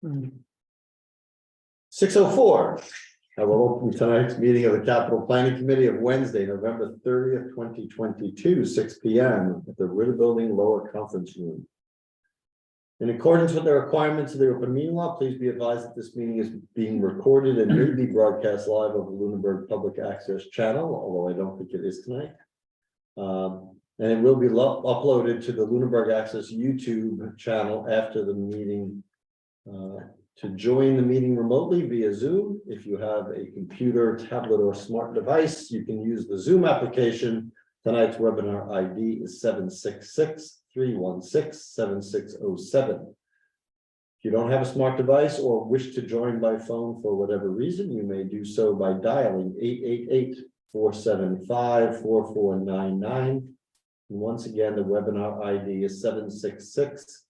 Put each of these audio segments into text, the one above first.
6:04. I will open tonight's meeting of the Capital Planning Committee of Wednesday, November 30th, 2022, 6 p.m. at the Ritter Building Lower Conference Room. In accordance with the requirements of the open meeting law, please be advised that this meeting is being recorded and may be broadcast live over the Lunenburg Public Access Channel, although I don't think it is tonight. And it will be uploaded to the Lunenburg Access YouTube channel after the meeting. To join the meeting remotely via Zoom, if you have a computer, tablet, or smart device, you can use the Zoom application. Tonight's webinar ID is 766-316-7607. If you don't have a smart device or wish to join by phone for whatever reason, you may do so by dialing 888-475-4499. And once again, the webinar ID is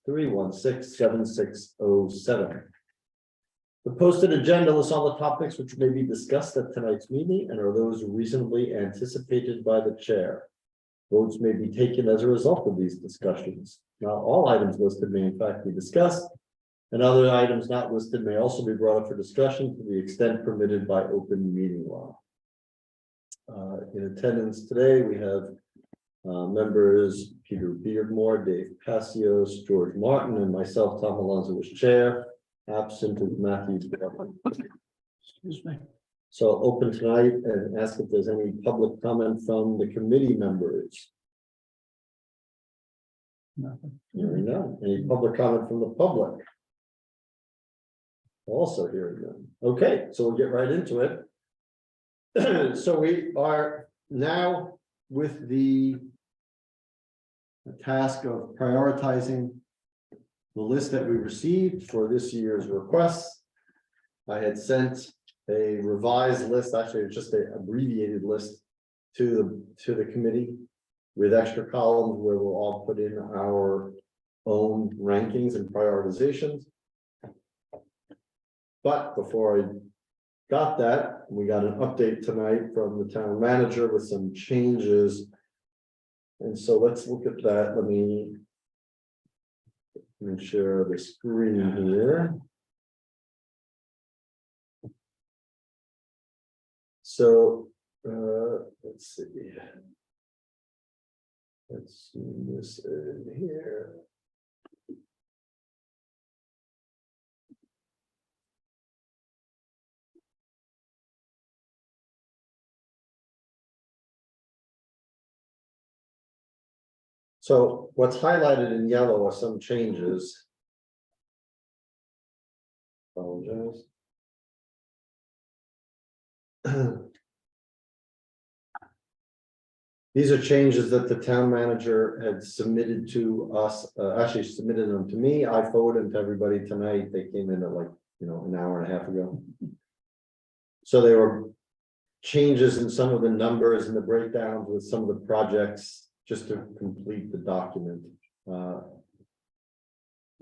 766-316-7607. The posted agenda lists all the topics which may be discussed at tonight's meeting and are those reasonably anticipated by the chair. Votes may be taken as a result of these discussions. Not all items listed may in fact be discussed, and other items not listed may also be brought up for discussion to the extent permitted by open meeting law. In attendance today, we have members Peter Beardmore, Dave Passios, George Martin, and myself, Tom Alonso, as chair. Absent is Matthew. Excuse me. So I'll open tonight and ask if there's any public comment from the committee members. Nothing. Hearing none. Any public comment from the public? Also hearing none. Okay, so we'll get right into it. So we are now with the task of prioritizing the list that we received for this year's requests. I had sent a revised list, actually it's just an abbreviated list to the committee with extra columns where we'll all put in our own rankings and prioritizations. But before I got that, we got an update tonight from the town manager with some changes. And so let's look at that. Let me share the screen here. So let's see. Let's zoom this in here. So what's highlighted in yellow are some changes. Apologize. These are changes that the town manager had submitted to us, actually submitted them to me. I forwarded them to everybody tonight. They came in at like, an hour and a half ago. So there were changes in some of the numbers and the breakdowns with some of the projects just to complete the document.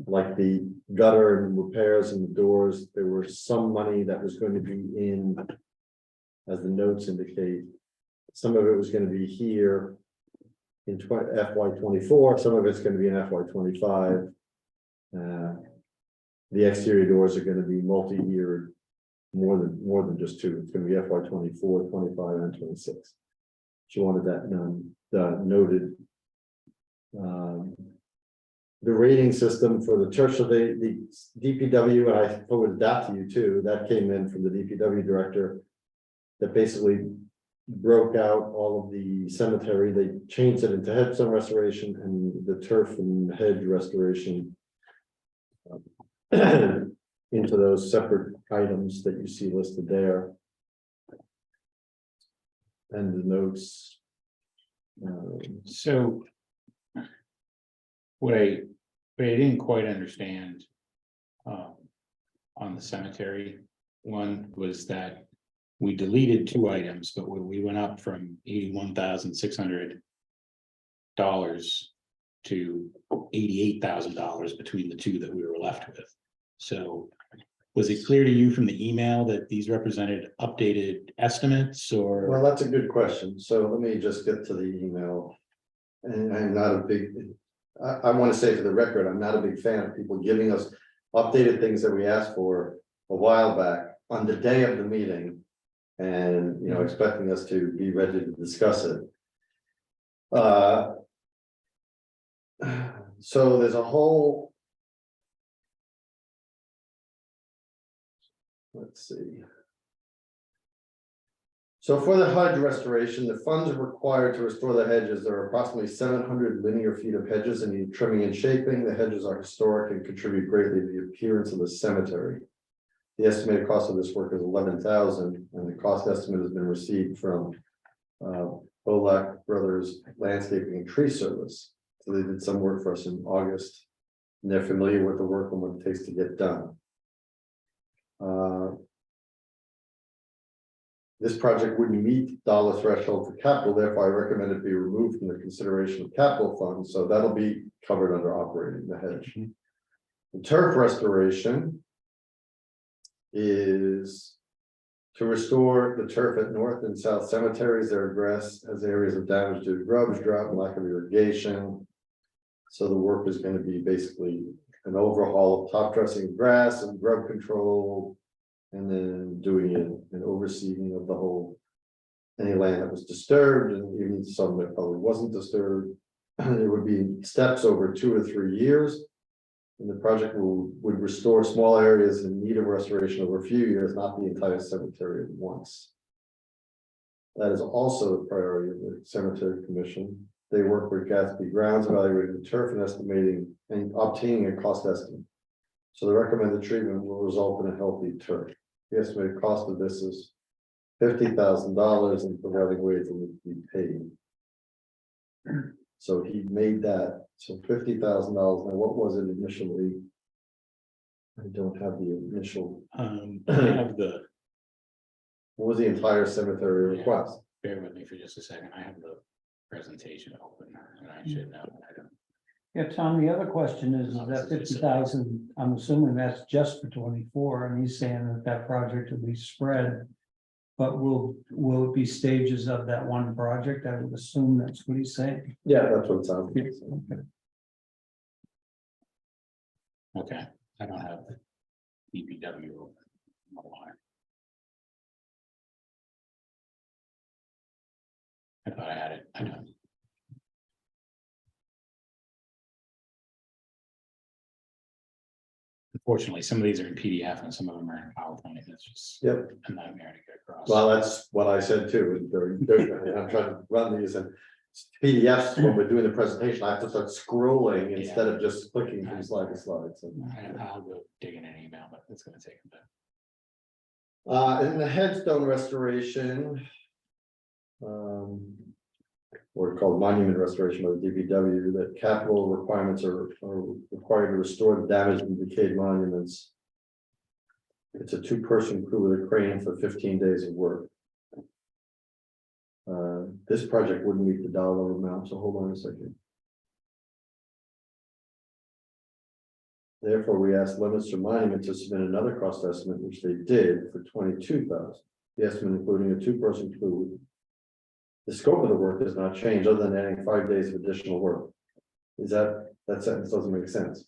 Like the gutter and repairs and the doors, there was some money that was going to be in, as the notes indicate. Some of it was going to be here in FY24, some of it's going to be in FY25. The exterior doors are going to be multi-year, more than just two. It's going to be FY24, 25, and 26. She wanted that noted. The rating system for the church, so the DPW, and I forwarded that to you too, that came in from the DPW director that basically broke out all of the cemetery. They changed it into headstone restoration and the turf and hedge restoration into those separate items that you see listed there. And the notes. So what I didn't quite understand on the cemetery one was that we deleted two items, but we went up from $81,600 to $88,000 between the two that we were left with. So was it clear to you from the email that these represented updated estimates, or? Well, that's a good question. So let me just get to the email. And I'm not a big, I want to say for the record, I'm not a big fan of people giving us updated things that we asked for a while back on the day of the meeting. And, expecting us to be ready to discuss it. So there's a whole. Let's see. So for the hedge restoration, the funds required to restore the hedges, there are approximately 700 linear feet of hedges and need trimming and shaping. The hedges are historic and contribute greatly to the appearance of the cemetery. The estimated cost of this work is $11,000, and the cost estimate has been received from Bolak Brothers Landscaping and Tree Service. So they did some work for us in August, and they're familiar with the work and what it takes to get done. This project wouldn't meet dollar threshold for capital, therefore I recommend it be removed from the consideration of capital funds, so that'll be covered under operating the hedge. The turf restoration is to restore the turf at north and south cemeteries. Their grass has areas of damage due to grubs, drought, and lack of irrigation. So the work is going to be basically an overhaul of top dressing grass and grub control, and then doing an overseeing of the whole, any land that was disturbed, and even some that probably wasn't disturbed. There would be steps over 2 or 3 years. And the project would restore small areas in need of restoration over a few years, not the entire cemetery at once. That is also the priority of the Cemetery Commission. They work with Gatsby Grounds, evaluating the turf and estimating and obtaining a cost estimate. So the recommended treatment will result in a healthy turf. The estimated cost of this is $50,000, and prevailing wage will need to be paid. So he made that, so $50,000. Now, what was it initially? I don't have the initial, I have the, what was the entire cemetery request? bear with me for just a second, I have the presentation open, and I should know. I don't. Yeah, Tom, the other question is that 50,000, I'm assuming that's just for 24, and he's saying that project will be spread. But will it be stages of that one project? I would assume that's what he's saying. Yeah, that's what it sounds like. Okay, I don't have DPW open. Hold on. I thought I had it, I don't. Unfortunately, some of these are in PDF and some of them are in PowerPoint. It's just Yep. a nightmare to get across. Well, that's what I said too. I'm trying to run these and PDFs when we're doing the presentation. I have to start scrolling instead of just clicking from slide to slide. So. I'll go dig in an email, but it's gonna take a bit. In the headstone restoration, or called monument restoration by the DPW, that capital requirements are required to restore the damaged and decayed monuments. It's a 2-person crew with a crane for 15 days of work. This project wouldn't meet the dollar amount, so hold on a second. Therefore, we asked Leominster Monument to submit another cost estimate, which they did for $22,000. The estimate including a 2-person crew. The scope of the work does not change other than adding 5 days of additional work. That sentence doesn't make sense.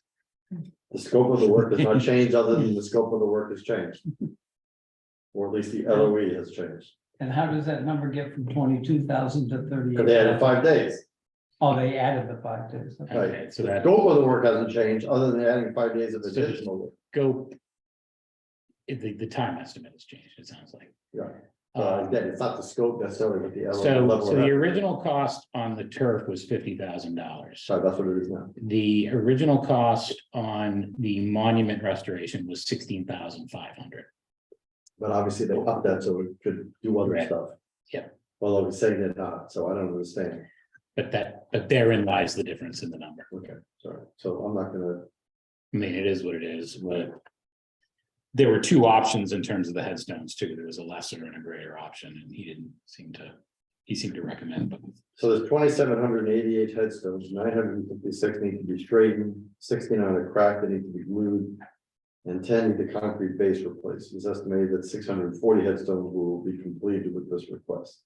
The scope of the work does not change other than the scope of the work has changed. Or at least the LOE has changed. And how does that number get from 22,000 to 38? Because they added 5 days. Oh, they added the 5 days. Okay. Okay, so The that scope of the work hasn't changed other than adding 5 days of additional work. go. The time estimate has changed, it sounds like. Yeah. Again, it's not the scope necessarily, but the LOE So level. the of effort. original cost on the turf was $50,000. Sorry, that's what it is now. The original cost on the monument restoration was $16,500. But obviously they upped that so it could do other Right. stuff. Yep. Well, I was saying they're not, so I don't understand. But therein lies the difference in the number. Okay, sorry. So I'm not gonna, I mean, it is what it is, but. There were 2 options in terms of the headstones too. There was a lesser and a greater option, and he seemed to recommend both. so there's 2,788 headstones, 956 need to be straightened, 69 are cracked, they need to be glued. And 10 need the concrete base replaced. It's estimated that 640 headstones will be completed with this request.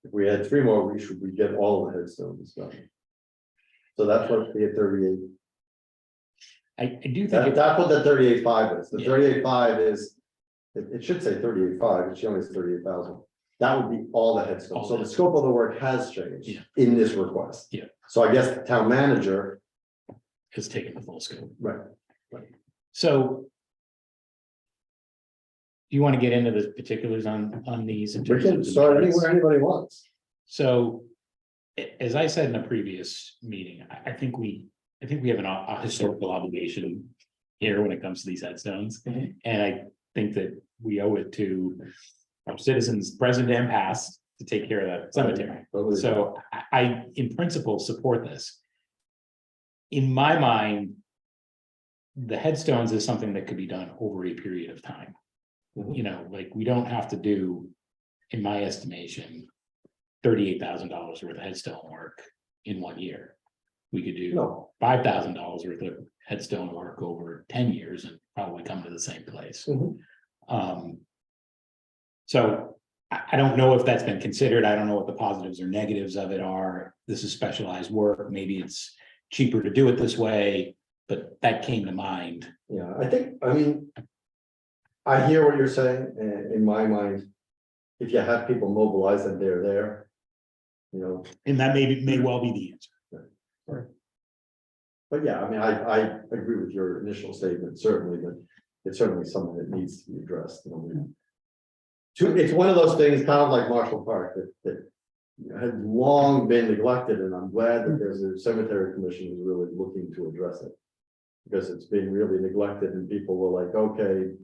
If we had 3 more, we get all the headstones done. So that's what the 38. I do think That's what the 38.5 is. The Yeah. 38.5 is, it should say 38.5, but she only has 38,000. That would be all the headstones. All So the- the scope of the work has changed Yeah. in this request. Yeah. So I guess the town manager, has taken the full scope. right, So. Do you want to get into the particulars on these? in we terms can of the start merits? anywhere anybody wants. So, as I said in a previous meeting, I think we have a historical obligation here when it comes to these headstones. Mhm. And I think that we owe it to our citizens, present and past, to take care of that cemetery. Totally. So I, in principle, support this. In my mind, the headstones is something that could be done over a period of time. Mhm. You know, like, we don't have to do, in my estimation, $38,000 worth of headstone work in 1 year. We could do No, $5,000 worth of headstone work over 10 years and probably come to the same place. Mhm. So I don't know if that's been considered. I don't know what the positives or negatives of it are. This is specialized work. Maybe it's cheaper to do it this way, but that came to mind. yeah, I mean. I hear what you're saying, and in my mind, if you have people mobilized and they're there. You know, And that may well be the answer. but yeah, I mean, I agree with your initial statement, certainly, but it's certainly something that needs to be addressed, you know. It's one of those things, kind of like Marshall Park, that had long been neglected, and I'm glad that there's a cemetery commission who's really looking to address it. Because it's been really neglected, and people were like, okay,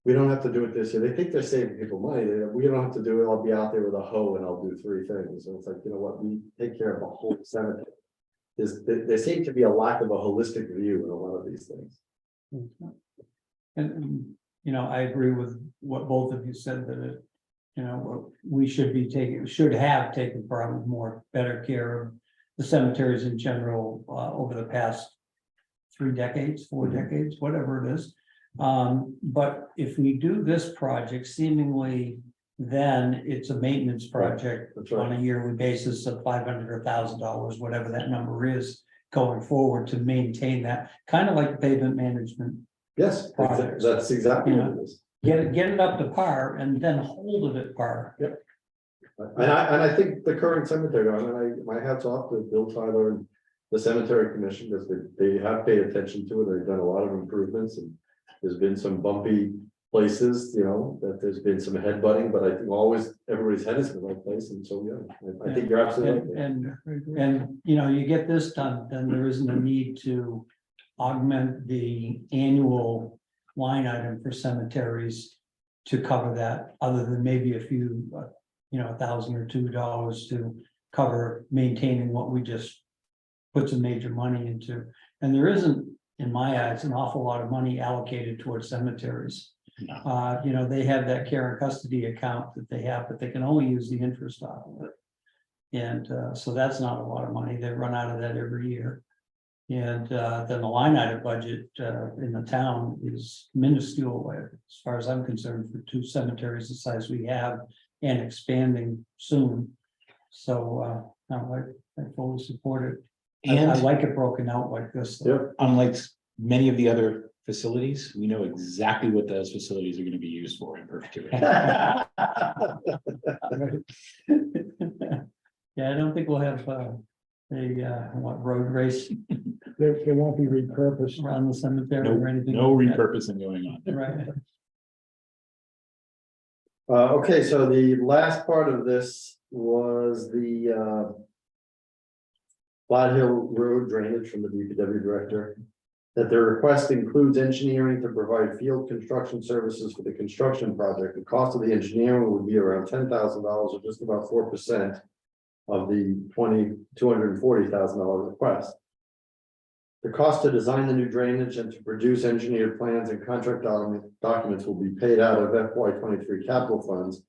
we don't have to do it this year. They think they're saving people money. We don't have to do it. I'll be out there with a hoe and I'll do 3 things. And it's like, you know what, we take care of the whole cemetery. There seems to be a lack of a holistic view in a lot of these things. And, you know, I agree with what both of you said, that it, you know, we should have taken probably better care of the cemeteries in general, over the past 3 decades, 4 decades, whatever it is. But if we do this project, seemingly, then it's a maintenance project That's on right. a yearly basis of $500 or $1,000, whatever that number is, going forward to maintain that, kind of like pavement management. Yes, Projects. that's exactly what it is. Get it up to par and then hold it at par. And I think the current cemetery, I mean, my hats off to Bill Tyler and the cemetery commission, because they have paid attention to it. They've done a lot of improvements, and there's been some bumpy places, you know, that there's been some headbutting, but I think always everybody's head is in the right place. And so, yeah, I think you're absolutely right. And, you know, you get this done, then there isn't a need to augment the annual line item for cemeteries to cover that, other than maybe a few, you know, $1,000 or $2 to cover maintaining what we just put some major money into. And there isn't, in my eyes, an awful lot of money allocated towards cemeteries. No. You know, they have that care and custody account that they have, but they can only use the interest off of it. And so that's not a lot of money. They run out of that every year. And then the line item budget in the town is minuscule, as far as I'm concerned, for 2 cemeteries the size we have and expanding soon. So I fully support it. I And like it broken out like this. Yep. unlike many of the other facilities, we know exactly what those facilities are going to be used for in perpetuity. Yeah, I don't think we'll have road race They won't be repurposed. around the cemetery No, or anything. no like that. repurposing going on. Right. Okay, so the last part of this was the Flat Hill Road drainage from the DPW director. That their request includes engineering to provide field construction services for the construction project. The cost of the engineering would be around $10,000, or just about 4% of the $240,000 request. The cost to design the new drainage and to produce engineered plans and contract documents will be paid out of FY23 capital funds,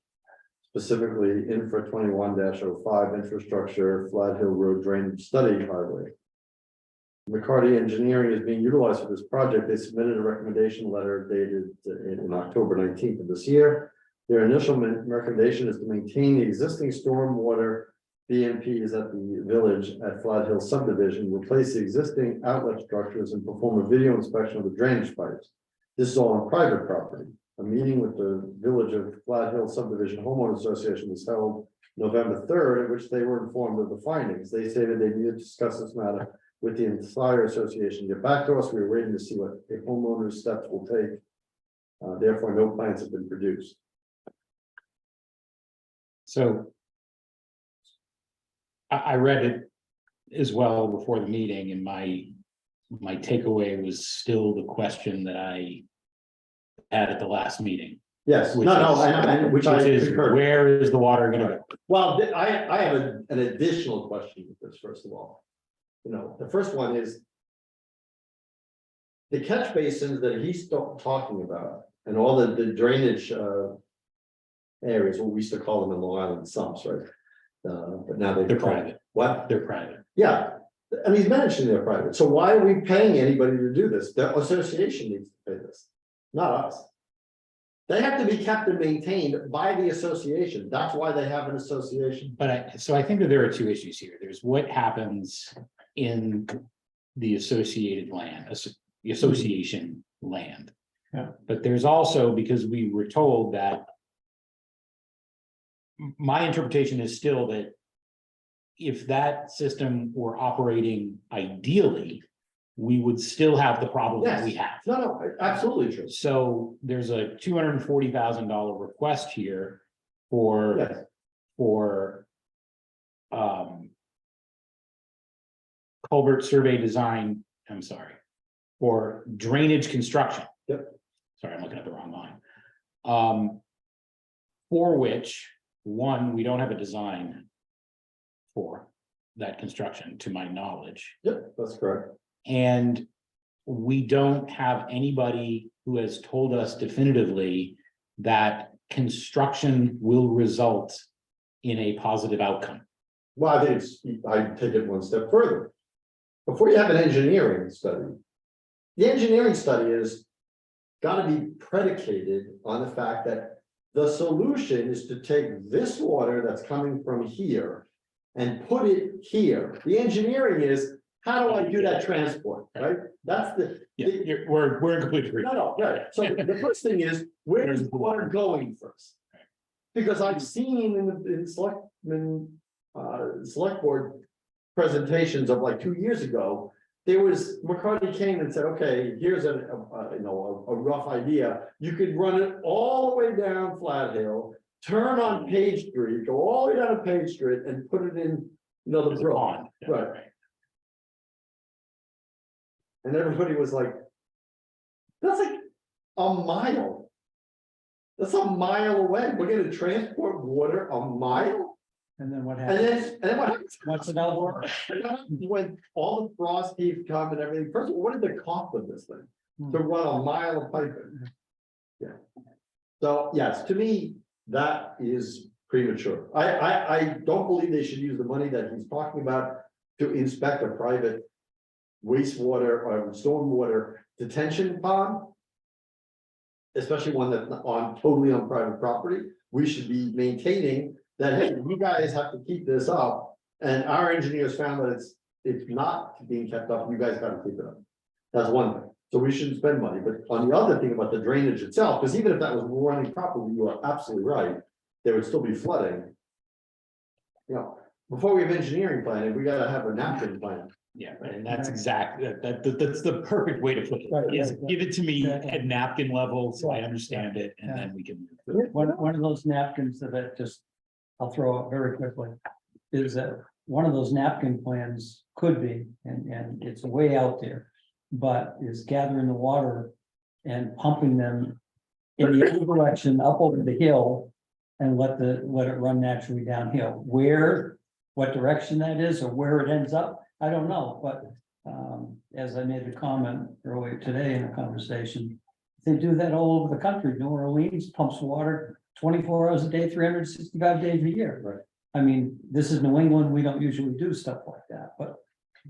specifically Infra 21-05 infrastructure Flat Hill Road Drainage Study Highway. McCarty Engineering is being utilized for this project. They submitted a recommendation letter dated in October 19th of this year. Their initial recommendation is to maintain the existing stormwater BMP is at the village at Flat Hill subdivision, replace the existing outlet structures and perform a video inspection of the drainage pipes. This is all on private property. A meeting with the village of Flat Hill subdivision homeowner association was held November 3rd, in which they were informed of the findings. They stated they needed to discuss this matter with the entire association. Get back to us. We were waiting to see what the homeowners' steps will take. Therefore, no plans have been produced. So. I read it as well before the meeting, and my takeaway was still the question that I had at the last meeting. Yes, Which no, no, is- which I is, concur. where is the water gonna go? Well, I have an additional question with this, first of all. You know, the first one is. The catch basins that he's talking about and all the drainage areas, what we used to call them in Long Island sumps, right? But now They're private. What? They're private. Yeah, and he's mentioning they're private, so why are we paying anybody to do this? The association needs to pay this, not us. They have to be kept and maintained by the association, that's why they have an association. But I think that there are two issues here. There's what happens in the associated land, the association land. Yeah. But there's also, because we were told that. My interpretation is still that. If that system were operating ideally, we would still have the problem that we have. No, absolutely true. So there's a $240,000 request here for. Yes, For. Culvert survey design, I'm sorry, for drainage construction. Yep. Sorry, I'm looking at the wrong line. For which, one, we don't have a design. For that construction, to my knowledge. yep, that's correct. And we don't have anybody who has told us definitively that construction will result in a positive outcome. Well, I think I take it one step further. Before you have an engineering study. The engineering study is gotta be predicated on the fact that the solution is to take this water that's coming from here and put it here. The engineering is, how do I do that transport, right? That's the. Yeah, we're in complete agreement. No, right, so the first thing is, where's the water going first? Because I've seen in select board presentations of like 2 years ago. There was, McCarty came and said, okay, here's a rough idea. You could run it all the way down Flat Hill, turn on Page Street, go all the way down to Page Street and put it in, the There's a brook. pond. Right. And everybody was like, that's like a mile. That's a mile away. We're gonna transport water a mile? And then what And happens? then what happens? What's it all for? When all the frost heave come and everything, first of all, what is the cost of this thing? To run a mile of piping? Yeah. So, yes, to me, that is premature. I don't believe they should use the money that he's talking about to inspect a private wastewater or stormwater detention pond. Especially one that's totally on private property. We should be maintaining that, hey, you guys have to keep this up. And our engineers found that it's not being kept up, you guys gotta keep it up. That's one thing, so we shouldn't spend money, but on the other thing about the drainage itself, because even if that was running properly, you are absolutely right. There would still be flooding. You know, before we have engineering planning, we gotta have a napkin plan. Yeah, and that's exactly, that's the perfect way to put it, Right, is right. give it to me Yeah. at napkin level, so I understand it, and then we can. One of those napkins that just, I'll throw out very quickly, is that one of those napkin plans could be, and it's way out there. But is gathering the water and pumping them in the other direction up over the hill. And let it run naturally downhill. What direction that is or where it ends up, I don't know, but as I made the comment earlier today in a conversation. They do that all over the country. New Orleans pumps water 24 hours a day, 365 days a year. Right. I mean, this is New England. We don't usually do stuff like that, but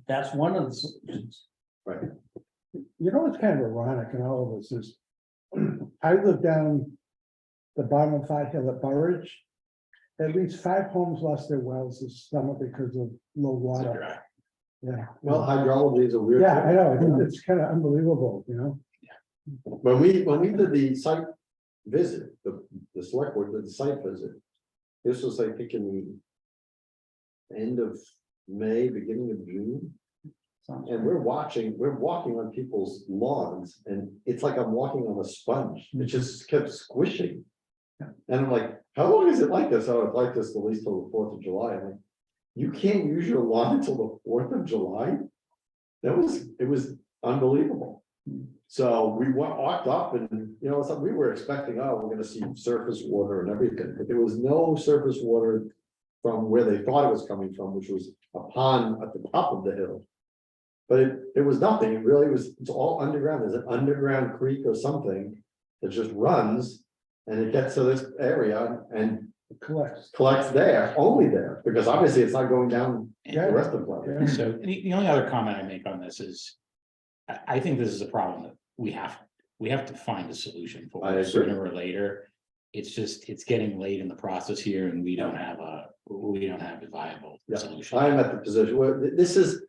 that's one of the solutions. You know, what's kind of ironic in all of this is, I live down the bottom of Flat Hill at Burridge. at least 5 homes lost their wells this summer because of low water. Yeah. Well, hydrology is a weird. Yeah, I thing. know, it's kind of unbelievable, you know? When we did the site visit, the select board did the site visit. This was, I think, in the end of May, beginning of June. And we're walking on people's lawns, and it's like I'm walking on a sponge. It just kept squishing. Yeah. And I'm like, how long is it like this? Oh, it's like this at least till the 4th of July. I'm like, you can't use your lawn until the 4th of July? It was unbelievable. So we walked up and, you know, we were expecting, oh, we're gonna see surface water and everything, but there was no surface water from where they thought it was coming from, which was a pond at the top of the hill. But it was nothing. It really was, it's all underground. There's an underground creek or something that just runs and it gets to this area and collects there, only there, because obviously it's not going down the rest of the planet. Yeah. So the only other comment I make on this is, I think this is a problem that we have to find a solution I for agree. sooner or later. It's getting late in the process here and we don't have a viable Yeah, solution. I'm at the position where this is.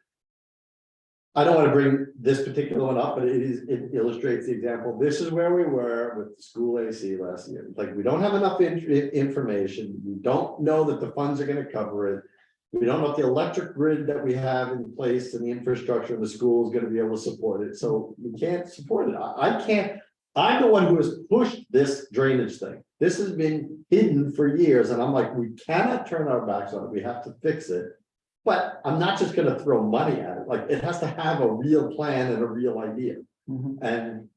I don't want to bring this particular one up, but it illustrates the example. This is where we were with the school AC last year. Like, we don't have enough information. We don't know that the funds are gonna cover it. We don't know if the electric grid that we have in place and the infrastructure of the school is gonna be able to support it. So we can't support it. I can't. I'm the one who has pushed this drainage thing. This has been hidden for years, and I'm like, we cannot turn our backs on it. We have to fix it. But I'm not just gonna throw money at it, like, it has to have a real plan and a real idea. Mhm. And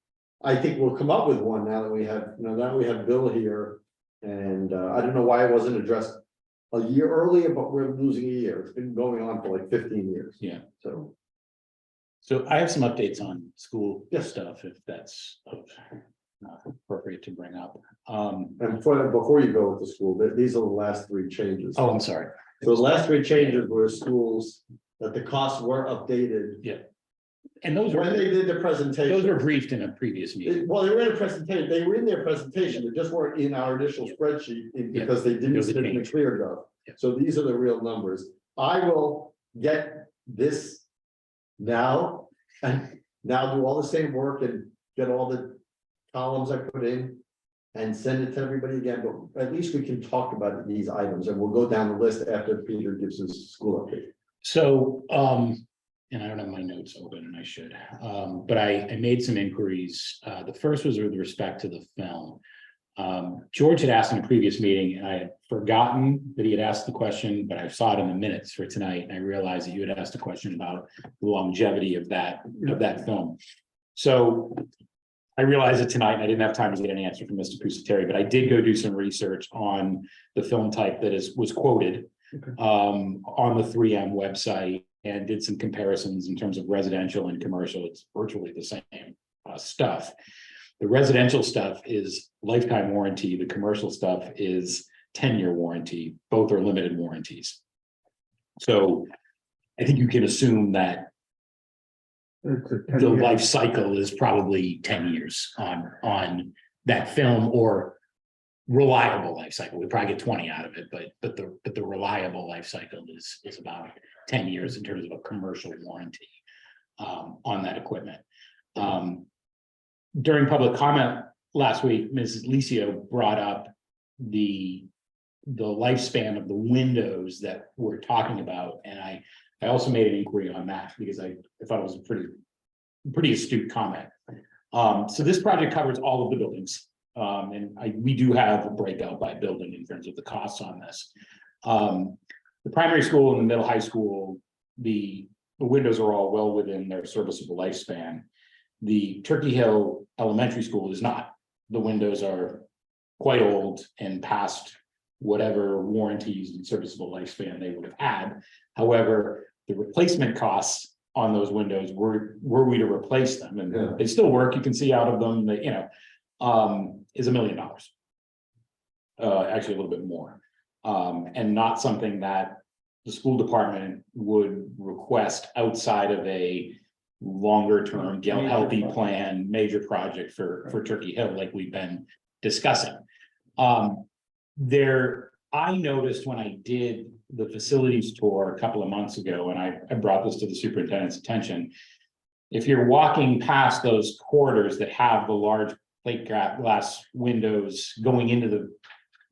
I think we'll come up with one now that we have, now that we have Bill here. And I don't know why it wasn't addressed a year earlier, but we're losing a year. It's been going on for like 15 years. Yeah. So, So I have some updates on school Yes. stuff, if that's appropriate to bring up. and before you go with the school, these are the last 3 changes. Oh, I'm sorry. So the last 3 changes were schools that the costs were updated. And those When they were, did the presentation. those were briefed in a previous meeting. Well, they were in a presentation, they were in their presentation, they just weren't in our initial spreadsheet because they didn't There was a sit in the change. clear gov. Yeah. So these are the real numbers. I will get this now and now do all the same work and get all the columns I put in and send it to everybody again, but at least we can talk about these items and we'll go down the list after Peter gives his school update. So, and I don't have my notes open and I should, but I made some inquiries. The first was with respect to the film. George had asked in a previous meeting and I had forgotten that he had asked the question, but I saw it in the minutes for tonight. And I realized that you had asked a question about the longevity of that film. So I realized it tonight and I didn't have time to get an answer from Mr. Pusateri, but I did go do some research on the film type that was quoted on the 3M website and did some comparisons in terms of residential and commercial. It's virtually the same stuff. The residential stuff is lifetime warranty. The commercial stuff is 10-year warranty. Both are limited warranties. So I think you can assume that the life cycle is probably 10 years on that film, or reliable life cycle. We probably get 20 out of it, but the reliable life cycle is about 10 years in terms of a commercial warranty on that equipment. During public comment last week, Mrs. Licio brought up the lifespan of the windows that we're talking about, and I also made an inquiry on that because I thought it was a pretty astute comment. So this project covers all of the buildings. And we do have a breakout by building in terms of the costs on this. The primary school and the middle high school, the windows are all well within their serviceable lifespan. The Turkey Hill Elementary School is not. The windows are quite old and past whatever warranties and serviceable lifespan they would have had. However, the replacement costs on those windows were we to replace them, and they still work. You can see out of them that, is $1 million. Actually a little bit more. And not something that the school department would request outside of a longer term healthy plan, major project for Turkey Hill, like we've been discussing. There I noticed when I did the facilities tour a couple of months ago, and I brought this to the superintendent's attention. If you're walking past those corridors that have the large plate glass windows going into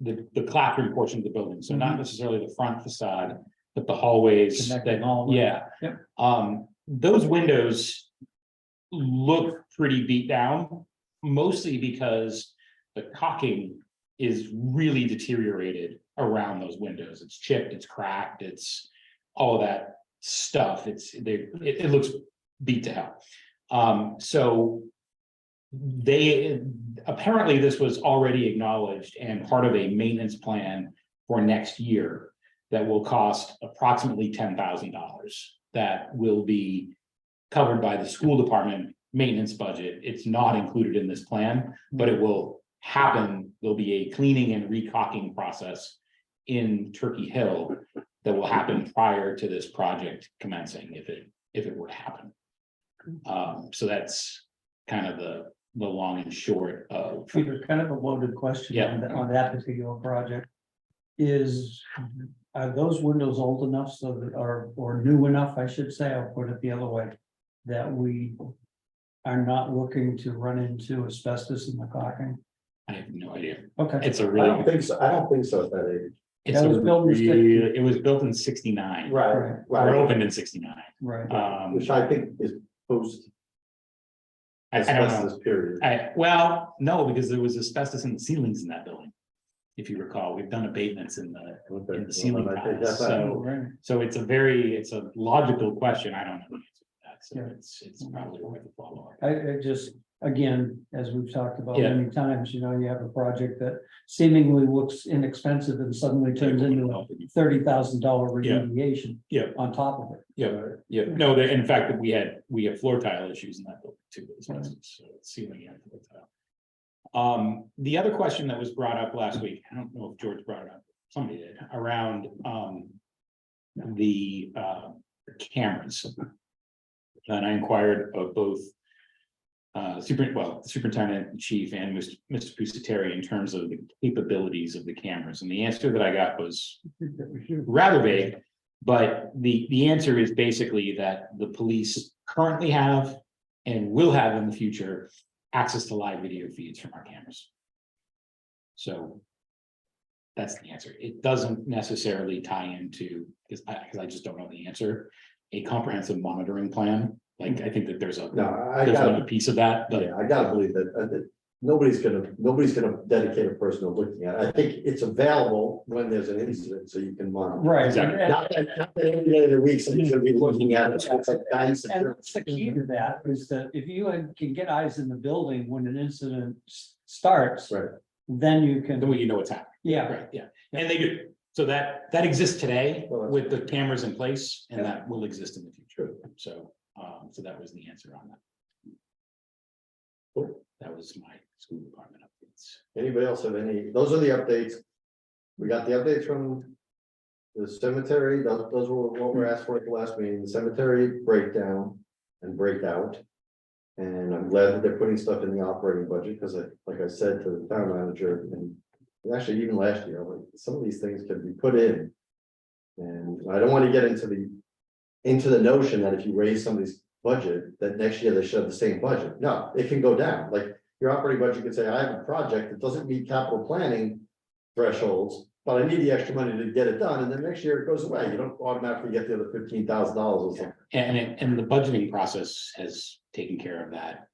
the classroom portion of the building, so not necessarily the front facade, but the hallways. Connecting that- hallways. Yeah. Yep. Those windows look pretty beat down, mostly because the caulking is really deteriorated around those windows. It's chipped, it's cracked, it's all of that stuff. It looks beat to hell. So they, apparently this was already acknowledged and part of a maintenance plan for next year that will cost approximately $10,000. That will be covered by the school department maintenance budget. It's not included in this plan, but it will happen. There'll be a cleaning and recocking process in Turkey Hill that will happen prior to this project commencing, if it were to happen. So that's kind of the long and short of. Peter, kind of a loaded question Yeah. on that particular project. Are those windows old enough so that or new enough, I should say, I'll put it the other way, that we are not looking to run into asbestos in the caulking? I have no idea. Okay. It's a I really, don't think so, I don't think so at that age. it's That a was built in really, it was built in 69. Right. Or opened in 69. Right. Which I think is post I don't know. asbestos period. Well, no, because there was asbestos in the ceilings in that building. If you recall, we've done abatements in the Okay, the ceiling well, I think tiles, that's- so. Right. So it's a logical question. I don't know the answer to that, so Yeah. it's probably worth a follow up. I just, again, as we've talked about Yeah. many times, you have a project that seemingly looks inexpensive and suddenly turns into a $30,000 Yeah. remediation. Yeah. On top of it. Yeah, no, in fact, we had floor tile issues in that building too, as well, so ceiling and floor tile. The other question that was brought up last week, I don't know if George brought it up, somebody did, around the cameras. And I inquired of both the superintendent in chief and Mr. Pusateri in terms of the capabilities of the cameras, and the answer that I got was rather vague. But the answer is basically that the police currently have and will have in the future access to live video feeds from our cameras. So that's the answer. It doesn't necessarily tie into, because I just don't know the answer, a comprehensive monitoring plan. Like, I think that there's No, I another gotta, piece of that, but yeah, I gotta believe that nobody's gonna dedicate a person to looking at it. I think it's available when there's an incident, so you can monitor. Right. Exactly. Not that every day of the week, somebody's gonna be looking at it. It's like guidance. And that's the key to that, is that if you can get eyes in the building when an incident starts, Right. then you then can, you know what's happening. yeah. Right, yeah, and they do. So that exists today Well, that's with the cameras in place, and Yeah. that will exist in the future. So, so that was the answer on that. Cool. That was my school department updates. Anybody else have any, those are the updates. We got the updates from the cemetery, those were what we're asked for at the last meeting, the cemetery breakdown and breakout. And I'm glad that they're putting stuff in the operating budget, because like I said to the town manager, and actually even last year, like, some of these things can be put in. And I don't want to get into the notion that if you raise somebody's budget, that next year they should have the same budget. No, it can go down, like your operating budget could say, I have a project that doesn't meet capital planning thresholds, but I need the extra money to get it done, and then next year it goes away. You don't automatically get the other $15,000 or something. And the budgeting process has taken care of that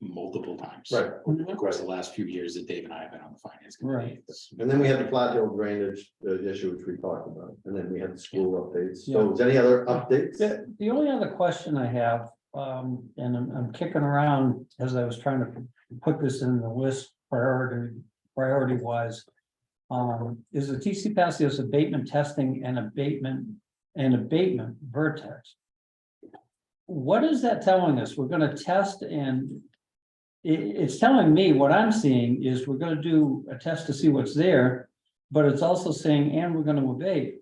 multiple times. Right. Of course, the last few years that Dave and I have been on the finance committee. Right. it's- And then we had the Flat Hill drainage issue, which we talked about, and then we had the school updates. Yeah. So is any other updates? The only other question I have, and I'm kicking around as I was trying to put this in the list priority wise. Is the TC Passios abatement testing and abatement vertex? What is that telling us? We're gonna test and it's telling me what I'm seeing is we're gonna do a test to see what's there, but it's also saying, and we're gonna abate.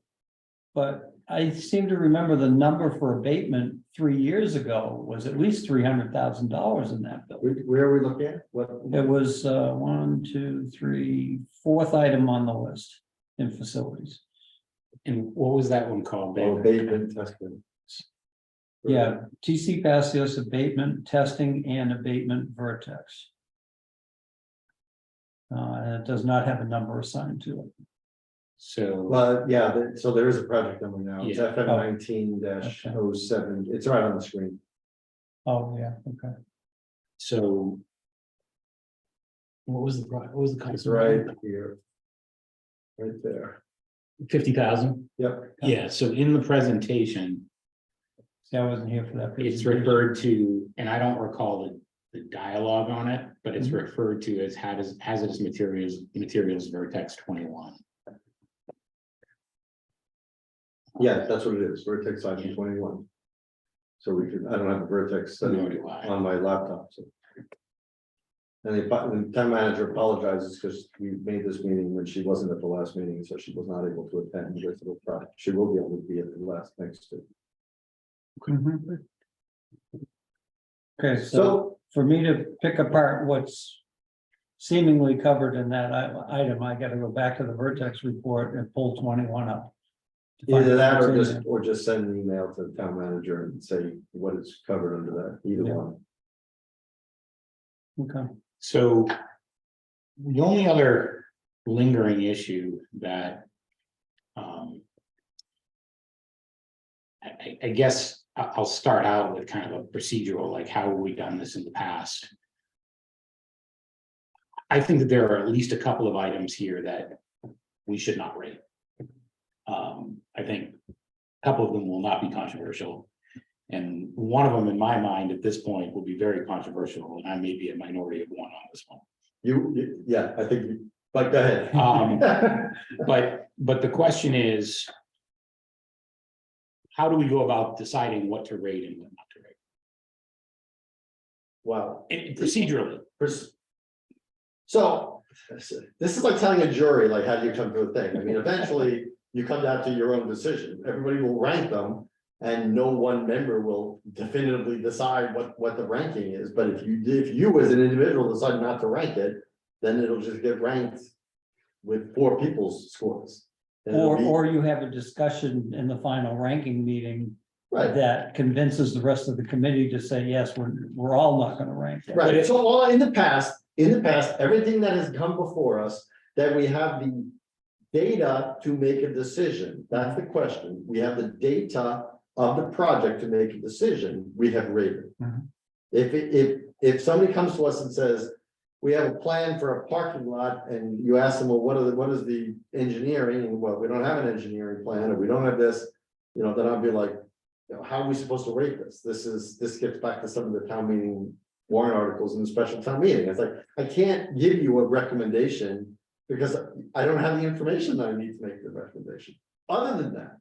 But I seem to remember the number for abatement 3 years ago was at least $300,000 in that bill. Where are we looking at? What? It was 1, 2, 3, fourth item on the list. in facilities. And what was that one called? Or Babe? abatement testing. Yeah, TC Passios abatement, testing and abatement vertex. And it does not have a number assigned to it. So, Well, yeah, so there is a project number now, it's Yeah. FM 19-07, it's right on the screen. Oh, yeah, okay. so. What was what was the cost? It's right here. Right there, 50,000? yep, Yeah, so in the presentation, See, I wasn't here for that. it's presentation. referred to, and I don't recall the dialogue on it, but it's Mhm. referred to as hazardous materials vertex 21. yeah, that's what it is, Vertex item 21. So we could, I don't have a Vertex study Nor do I. on my laptop, so. And the town manager apologizes because we made this meeting when she wasn't at the last meeting, so she was not able to attend with the project. She will be able to be at the last next to. Mhm. Okay, so So, for me to pick apart what's seemingly covered in that item, I gotta go back to the Vertex report and pull 21 up. to find either that what's or in just, there. or just send an email to the town manager and say what is covered under that, either Yeah. one. Okay, So the only other lingering issue that I guess I'll start out with kind of a procedural, like how have we done this in the past? I think that there are at least a couple of items here that we should not rate. I think a couple of them will not be controversial. And one of them, in my mind, at this point, will be very controversial, and I may be a minority of one on this one. Yeah, I think, but go ahead. But the question is, how do we go about deciding what to rate and what not to rate? Wow. And procedurally, So, this is like telling a jury, like, how do you come to a thing? I mean, eventually, you come down to your own decision. Everybody will rank them. And no one member will definitively decide what the ranking is, but if you as an individual decide not to rank it, then it'll just get ranked with 4 people's scores. And it'll be- or you have a discussion in the final ranking meeting Right, that convinces the rest of the committee to say, yes, we're all not gonna rank it. right, so all in the past, everything that has come before us, that we have the data to make a decision, that's the question, we have the data of the project to make a decision, we have rated. Mhm. If somebody comes to us and says, we have a plan for a parking lot, and you ask them, well, what is the engineering, and well, we don't have an engineering plan, or we don't have this, then I'll be like, how are we supposed to rate this? This gets back to some of the town meeting warrant articles in the special town meeting, it's like, I can't give you a recommendation because I don't have the information that I need to make the recommendation. Other than that,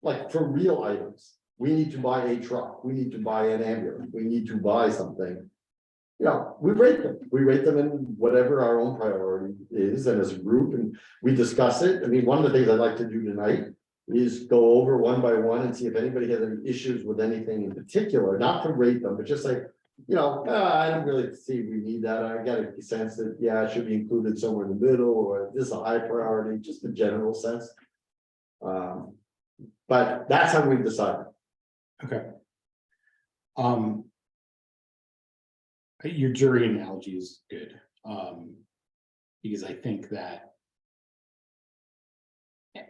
like for real items, we need to buy a truck, we need to buy an ambulance, we need to buy something. We rate them in whatever our own priority is, and as a group, and we discuss it. I mean, one of the things I'd like to do tonight is go over one by one and see if anybody has any issues with anything in particular, not to rate them, but just like, I don't really see we need that. I got a sense that, yeah, it should be included somewhere in the middle, or this is a high priority, just a general sense. But that's how we've decided. okay. Your jury analogy is good, because I think that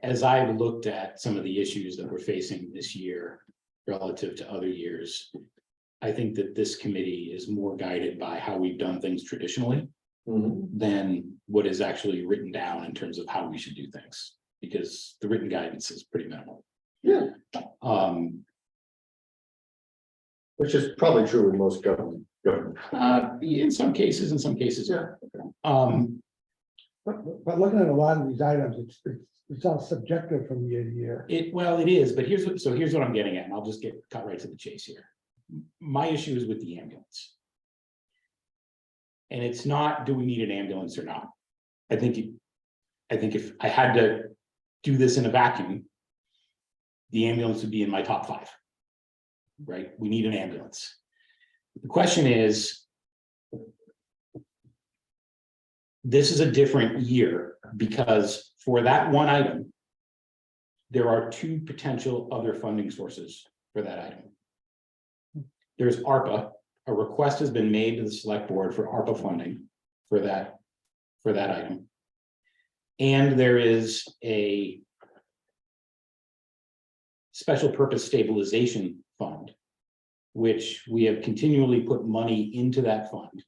as I've looked at some of the issues that we're facing this year relative to other years, I think that this committee is more guided by how we've done things traditionally than what is actually written down in terms of how we should do things, because the written guidance is pretty minimal. Yeah. Um, Which is probably true in most government. in some cases, Yeah. But looking at a lot of these items, it's all subjective from year to year. It is, but here's what I'm getting at, and I'll just cut right to the chase here. My issue is with the ambulance. And it's not, do we need an ambulance or not? I think if I had to do this in a vacuum, the ambulance would be in my top 5. Right? We need an ambulance. The question is, this is a different year because for that one item, there are two potential other funding sources for that item. There's ARPA. A request has been made to the select board for ARPA funding for that item. And there is a special purpose stabilization fund, which we have continually put money into that fund.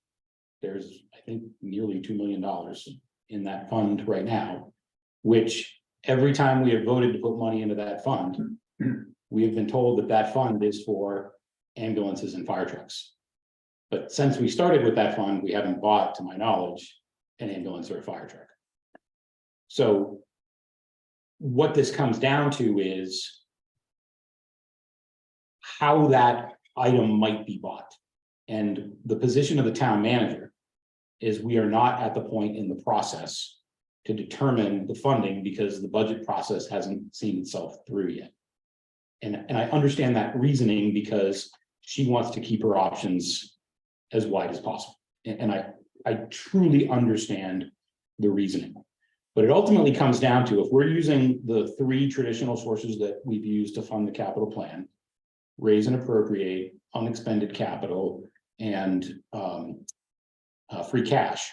There's, I think, nearly $2 million in that fund right now, which every time we have voted to put money into that fund, we have been told that that fund is for ambulances and fire trucks. But since we started with that fund, we haven't bought, to my knowledge, an ambulance or a fire truck. So what this comes down to is how that item might be bought. And the position of the town manager is we are not at the point in the process to determine the funding because the budget process hasn't seen itself through yet. And I understand that reasoning because she wants to keep her options as wide as possible. And I truly understand the reasoning. But it ultimately comes down to, if we're using the three traditional sources that we've used to fund the capital plan, raise and appropriate, unexpended capital, and free cash,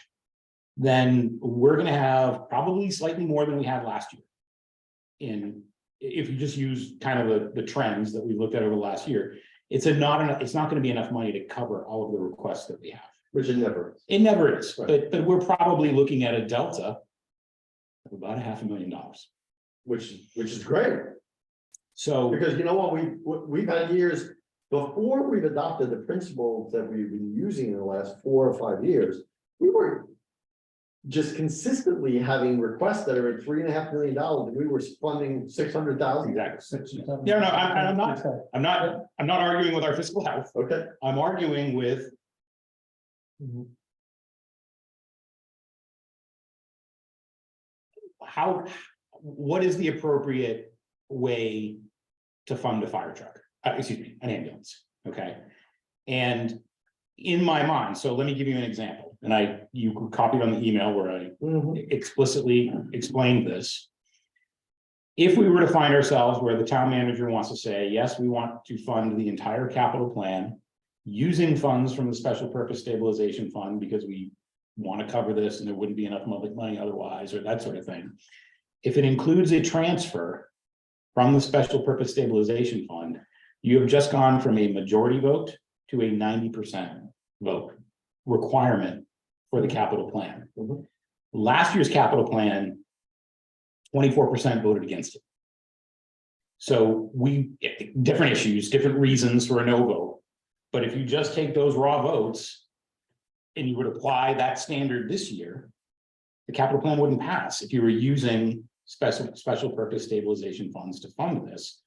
then we're going to have probably slightly more than we had last year. And if you just use kind of the trends that we looked at over the last year, it's not going to be enough money to cover all of the requests that we have. Which it never is. It never is, Right. but we're probably looking at a delta of about $500,000. Which is great, So, because you know what, we've had years before we've adopted the principles that we've been using in the last 4 or 5 years. We were just consistently having requests that are at $3.5 million, and we were funding 600,000. exactly. Yeah, no, I'm not arguing with our fiscal health. Okay. I'm arguing with what is the appropriate way to fund a fire truck? Excuse me, an ambulance, okay? And in my mind, so let me give you an example, and you copied on the email where I explicitly explained this. If we were to find ourselves where the town manager wants to say, yes, we want to fund the entire capital plan using funds from the special purpose stabilization fund because we want to cover this and there wouldn't be enough money otherwise, or that sort of thing. If it includes a transfer from the special purpose stabilization fund, you have just gone from a majority vote to a 90% vote requirement for the capital plan. Mhm. Last year's capital plan, 24% voted against it. So different issues, different reasons for a no vote. But if you just take those raw votes and you would apply that standard this year, the capital plan wouldn't pass if you were using special purpose stabilization funds to fund this.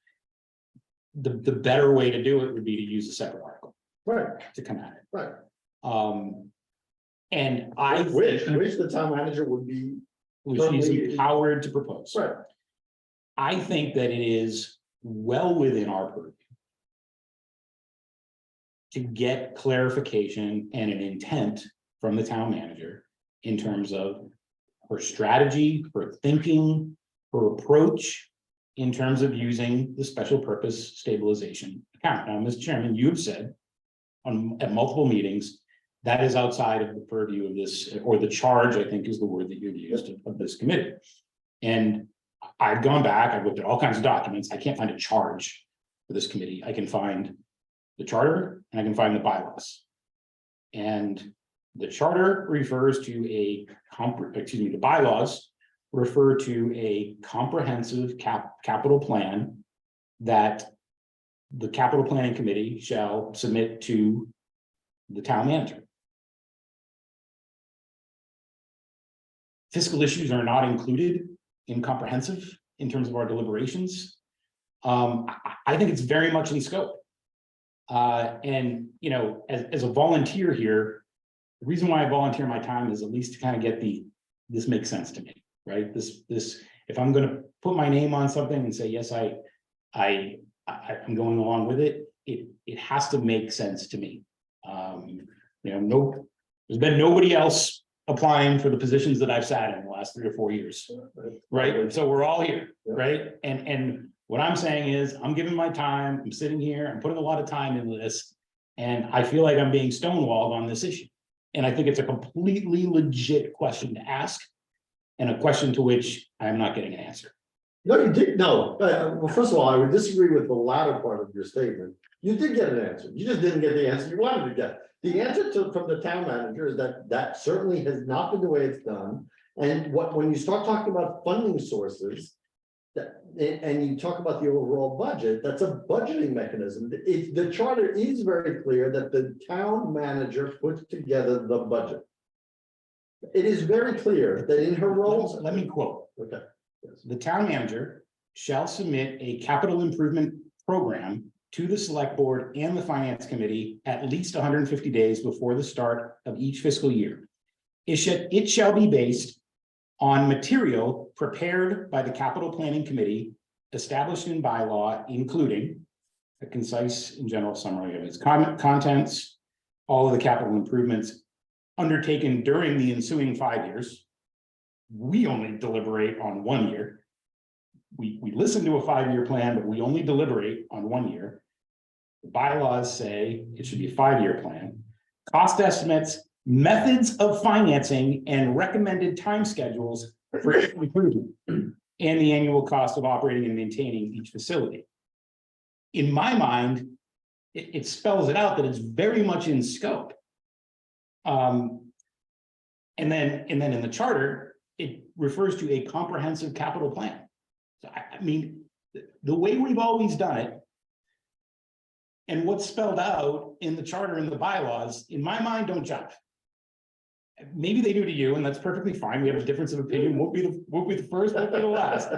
The better way to do it would be to use a separate article Right, to come at it. right. And Which the town manager would be. she's empowered to propose. Right. I think that it is well within our purview to get clarification and an intent from the town manager in terms of her strategy, her thinking, her approach in terms of using the special purpose stabilization account. Now, Mr. Chairman, you have said at multiple meetings that is outside of the purview of this, or the charge, I think is the word that you've used of this committee. And I've gone back, I've looked at all kinds of documents. I can't find a charge for this committee. I can find the charter and I can find the bylaws. And the charter refers to the bylaws refer to a comprehensive capital plan that the capital planning committee shall submit to the town manager. Fiscal issues are not included in comprehensive in terms of our deliberations. I think it's very much in scope. And, you know, as a volunteer here, the reason why I volunteer my time is at least to kind of get this makes sense to me, right? This, if I'm going to put my name on something and say, yes, I'm going along with it, it has to make sense to me. You know, there's been nobody else applying for the positions that I've sat in the last 3 or 4 years, right? So we're all here, right? And what I'm saying is, I'm giving my time, I'm sitting here, I'm putting a lot of time into this. And I feel like I'm being stonewalled on this issue. And I think it's a completely legit question to ask. And a question to which I am not getting an answer. No, you did, no, well, first of all, I would disagree with the latter part of your statement. You did get an answer, you just didn't get the answer you wanted to get. The answer from the town manager is that certainly has not been the way it's done. And when you start talking about funding sources, and you talk about the overall budget, that's a budgeting mechanism. The charter is very clear that the town manager puts together the budget. It is very clear that in her roles. Let me quote. Okay. Yes. The town manager shall submit a capital improvement program to the select board and the finance committee at least 150 days before the start of each fiscal year. It shall be based on material prepared by the capital planning committee, established in bylaw, including a concise and general summary of its contents, all of the capital improvements undertaken during the ensuing 5 years. We only deliberate on 1 year. We listen to a 5-year plan, but we only deliberate on 1 year. The bylaws say it should be a 5-year plan. Cost estimates, methods of financing, and recommended time schedules for improvement, and the annual cost of operating and maintaining each facility. In my mind, it spells it out that it's very much in scope. And then in the charter, it refers to a comprehensive capital plan. So I mean, the way we've always done it, and what's spelled out in the charter and the bylaws, in my mind, don't jive. Maybe they do to you, and that's perfectly fine. We have a difference of opinion. Won't be the first, won't be the last.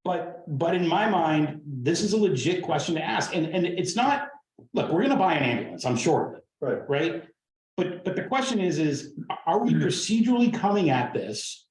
But in my mind, this is a legit question to ask. And it's not, look, we're gonna buy an ambulance, I'm sure. Right. But the question is, are we procedurally coming at this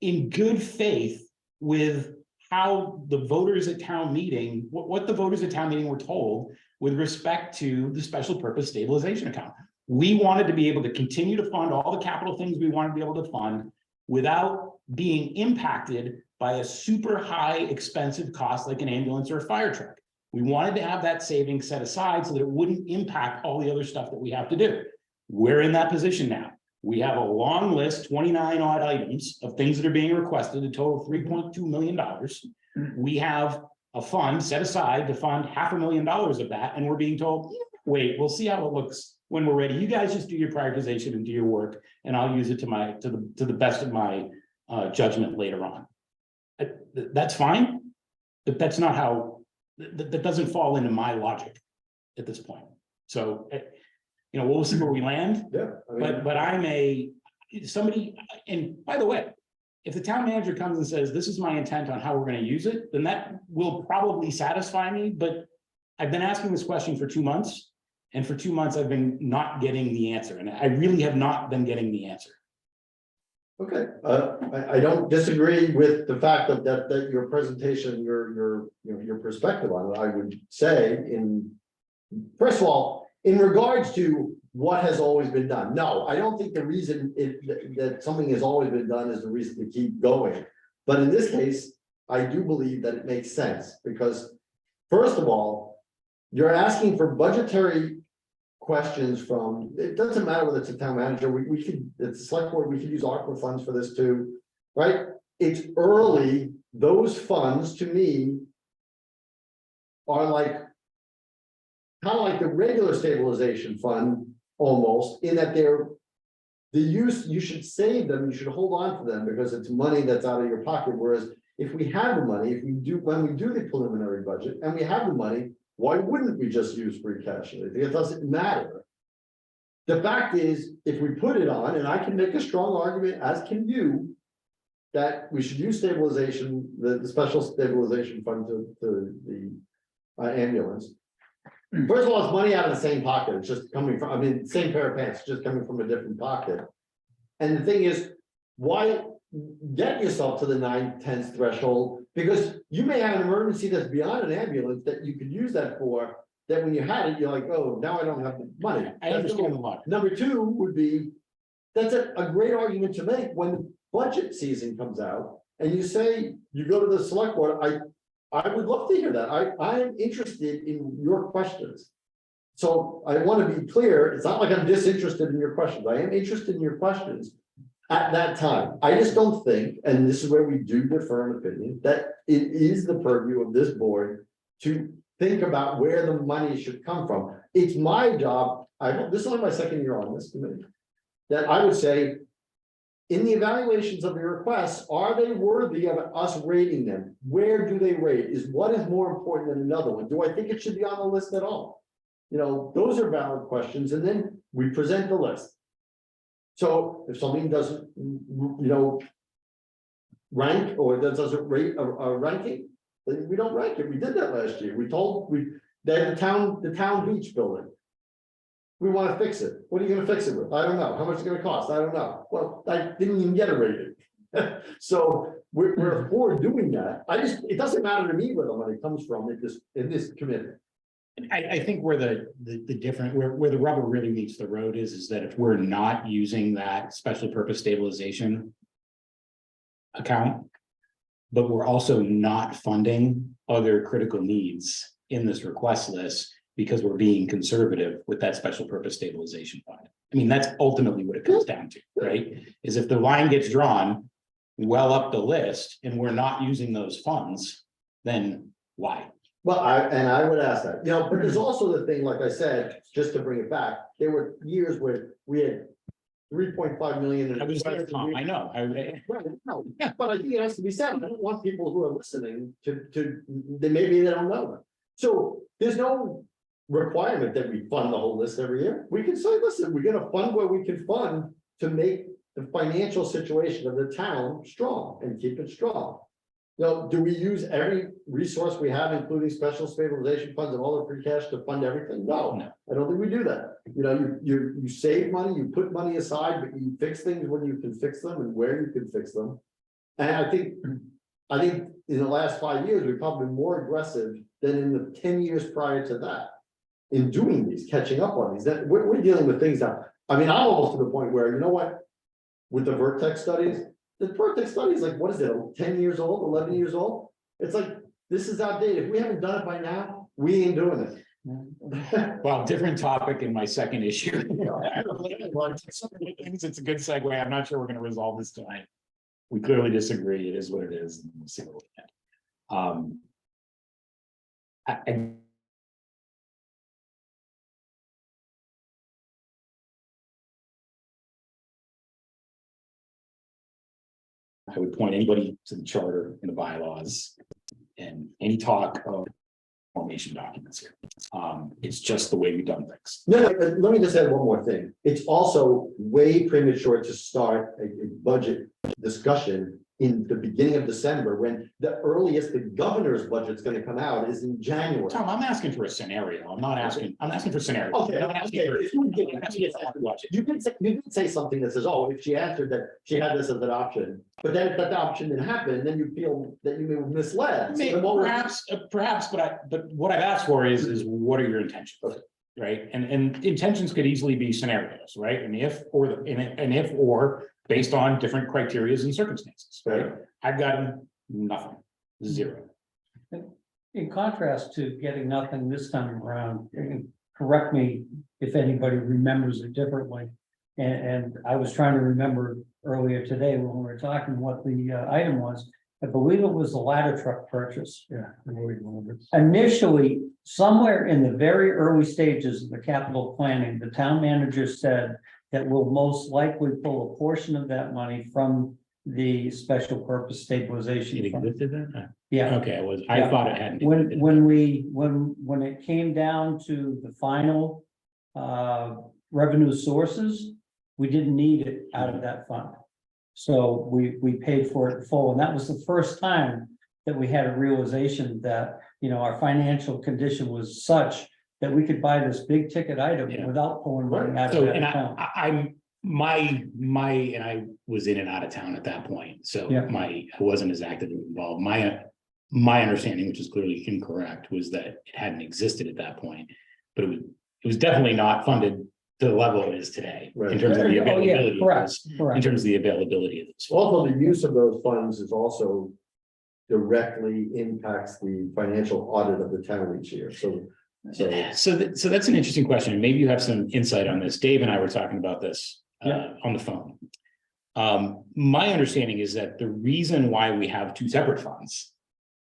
in good faith with how the voters at town meeting, what the voters at town meeting were told with respect to the special purpose stabilization account? We wanted to be able to continue to fund all the capital things we wanted to be able to fund without being impacted by a super high expensive cost like an ambulance or a fire truck. We wanted to have that savings set aside so that it wouldn't impact all the other stuff that we have to do. We're in that position now. We have a long list, 29 odd items of things that are being requested, a total of $3.2 million. We have a fund set aside to fund $500,000 of that, and we're being told, wait, we'll see how it looks when we're ready. You guys just do your prioritization and do your work, and I'll use it to the best of my judgment later on. That's fine, but that's not how. That doesn't fall into my logic at this point. So, we'll see where we land. Yeah. I mean, But I'm somebody, and by the way, if the town manager comes and says, this is my intent on how we're going to use it, then that will probably satisfy me. But I've been asking this question for 2 months, and for 2 months, I've been not getting the answer, and I really have not been getting the answer. Okay, I don't disagree with the fact that your presentation, your perspective on it. I would say first of all, in regards to what has always been done, no, I don't think the reason that something has always been done is the reason to keep going. But in this case, I do believe that it makes sense because, first of all, you're asking for budgetary questions from, it doesn't matter whether it's a town manager, we could, it's a select board, we could use ARPA funds for this too, right? It's early, those funds to me are like, kind of like the regular stabilization fund almost, in that they're you should save them, you should hold on to them because it's money that's out of your pocket. Whereas if we have the money, when we do the preliminary budget and we have the money, why wouldn't we just use free cash? It doesn't matter. The fact is, if we put it on, and I can make a strong argument, as can you, that we should use stabilization, the special stabilization fund to the ambulance. First of all, it's money out of the same pocket. It's just coming from, same pair of pants, just coming from a different pocket. And the thing is, why get yourself to the 9/10 threshold? Because you may have an emergency that's beyond an ambulance that you could use that for, that when you had it, you're like, oh, now I don't have the money. I understand the logic. Number two would be, that's a great argument to make when the budget season comes out and you say, you go to the select board, I would love to hear that. I am interested in your questions. So I want to be clear, it's not like I'm disinterested in your questions. I am interested in your questions at that time. I just don't think, and this is where we do differ in opinion, that it is the purview of this board to think about where the money should come from. It's my job, this is only my second year on this committee, that I would say, in the evaluations of the requests, are they worthy of us rating them? Where do they rate? What is more important than another one? Do I think it should be on the list at all? You know, those are valid questions, and then we present the list. So if something doesn't, rank or doesn't rate a ranking, then we don't rank it. We did that last year. They had the town beach building. We want to fix it. What are you gonna fix it with? I don't know. How much is it gonna cost? I don't know. Well, I didn't even get a rating. So we're for doing that. It doesn't matter to me where the money comes from in this committee. I think where where the rubber really meets the road is that if we're not using that special purpose stabilization account, but we're also not funding other critical needs in this request list because we're being conservative with that special purpose stabilization fund. I mean, that's ultimately what it comes down to, right? Is if the line gets drawn well up the list and we're not using those funds, then why? Well, I would ask that, but there's also the thing, like I said, just to bring it back, there were years where we had 3.5 million. I was there, Tom, I know. Right, no, but I think it has to be said. I don't want people who are listening maybe they don't know that. So there's no requirement that we fund the whole list every year. We can say, listen, we're gonna fund what we can fund to make the financial situation of the town strong and keep it strong. Do we use every resource we have, including special stabilization funds and all the free cash to fund everything? No, I don't think we do that. You save money, you put money aside, but you fix things when you can fix them and where you can fix them. And I think in the last 5 years, we've probably been more aggressive than in the 10 years prior to that. In doing these, catching up on these, that we're dealing with things now. I mean, I'm almost to the point where, with the Vertex studies, the Vertex study is like, what is it, 10 years old, 11 years old? It's like, this is outdated. If we haven't done it by now, we ain't doing it. Well, different topic in my second issue. It's a good segue. I'm not sure we're gonna resolve this tonight. We clearly disagree. It is what it is. We'll see what we can. I would point anybody to the charter and the bylaws and any talk of formation documents here. It's just the way we've done things. No, let me just add one more thing. It's also way premature to start a budget discussion in the beginning of December, when the earliest the governor's budget is going to come out is in January. Tom, I'm asking for a scenario. I'm asking for scenario. Okay, I'm not asking for- You can say something that says, oh, if she answered that she had this as an option, but then if that option didn't happen, then you feel that you may have misled. So then what we're- Perhaps, but what I've asked for is what are your intentions? Okay. Right, and intentions could easily be scenarios, right? And if or based on different criterias and circumstances, right? I've gotten nothing, zero. In contrast to getting nothing this time around, and correct me if anybody remembers it differently. And I was trying to remember earlier today when we were talking what the item was. I believe it was the ladder truck purchase. Yeah. Initially, somewhere in the very early stages of the capital planning, the town manager said that we'll most likely pull a portion of that money from the special purpose stabilization fund. Yeah. Okay, I Yeah. thought it hadn't. When it came down to the final revenue sources, we didn't need it out of that fund. So we paid for it in full, and that was the first time that we had a realization that, our financial condition was such that we could buy this big ticket item Yeah. without pulling money out of So, that and account. I was in and out of town at that point, so Yeah. I wasn't as actively involved. my understanding, which is clearly incorrect, was that it hadn't existed at that point. But it was definitely not funded to the level it is today Right. in terms of the Oh, yeah, availability. of correct, those- In correct. terms of the availability of those. Also, the use of those funds is also directly impacts the financial audit of the town each year, so. So that's an interesting question, and maybe you have some insight on this. Dave and I were talking about this Yeah. on the phone. My understanding is that the reason why we have two separate funds,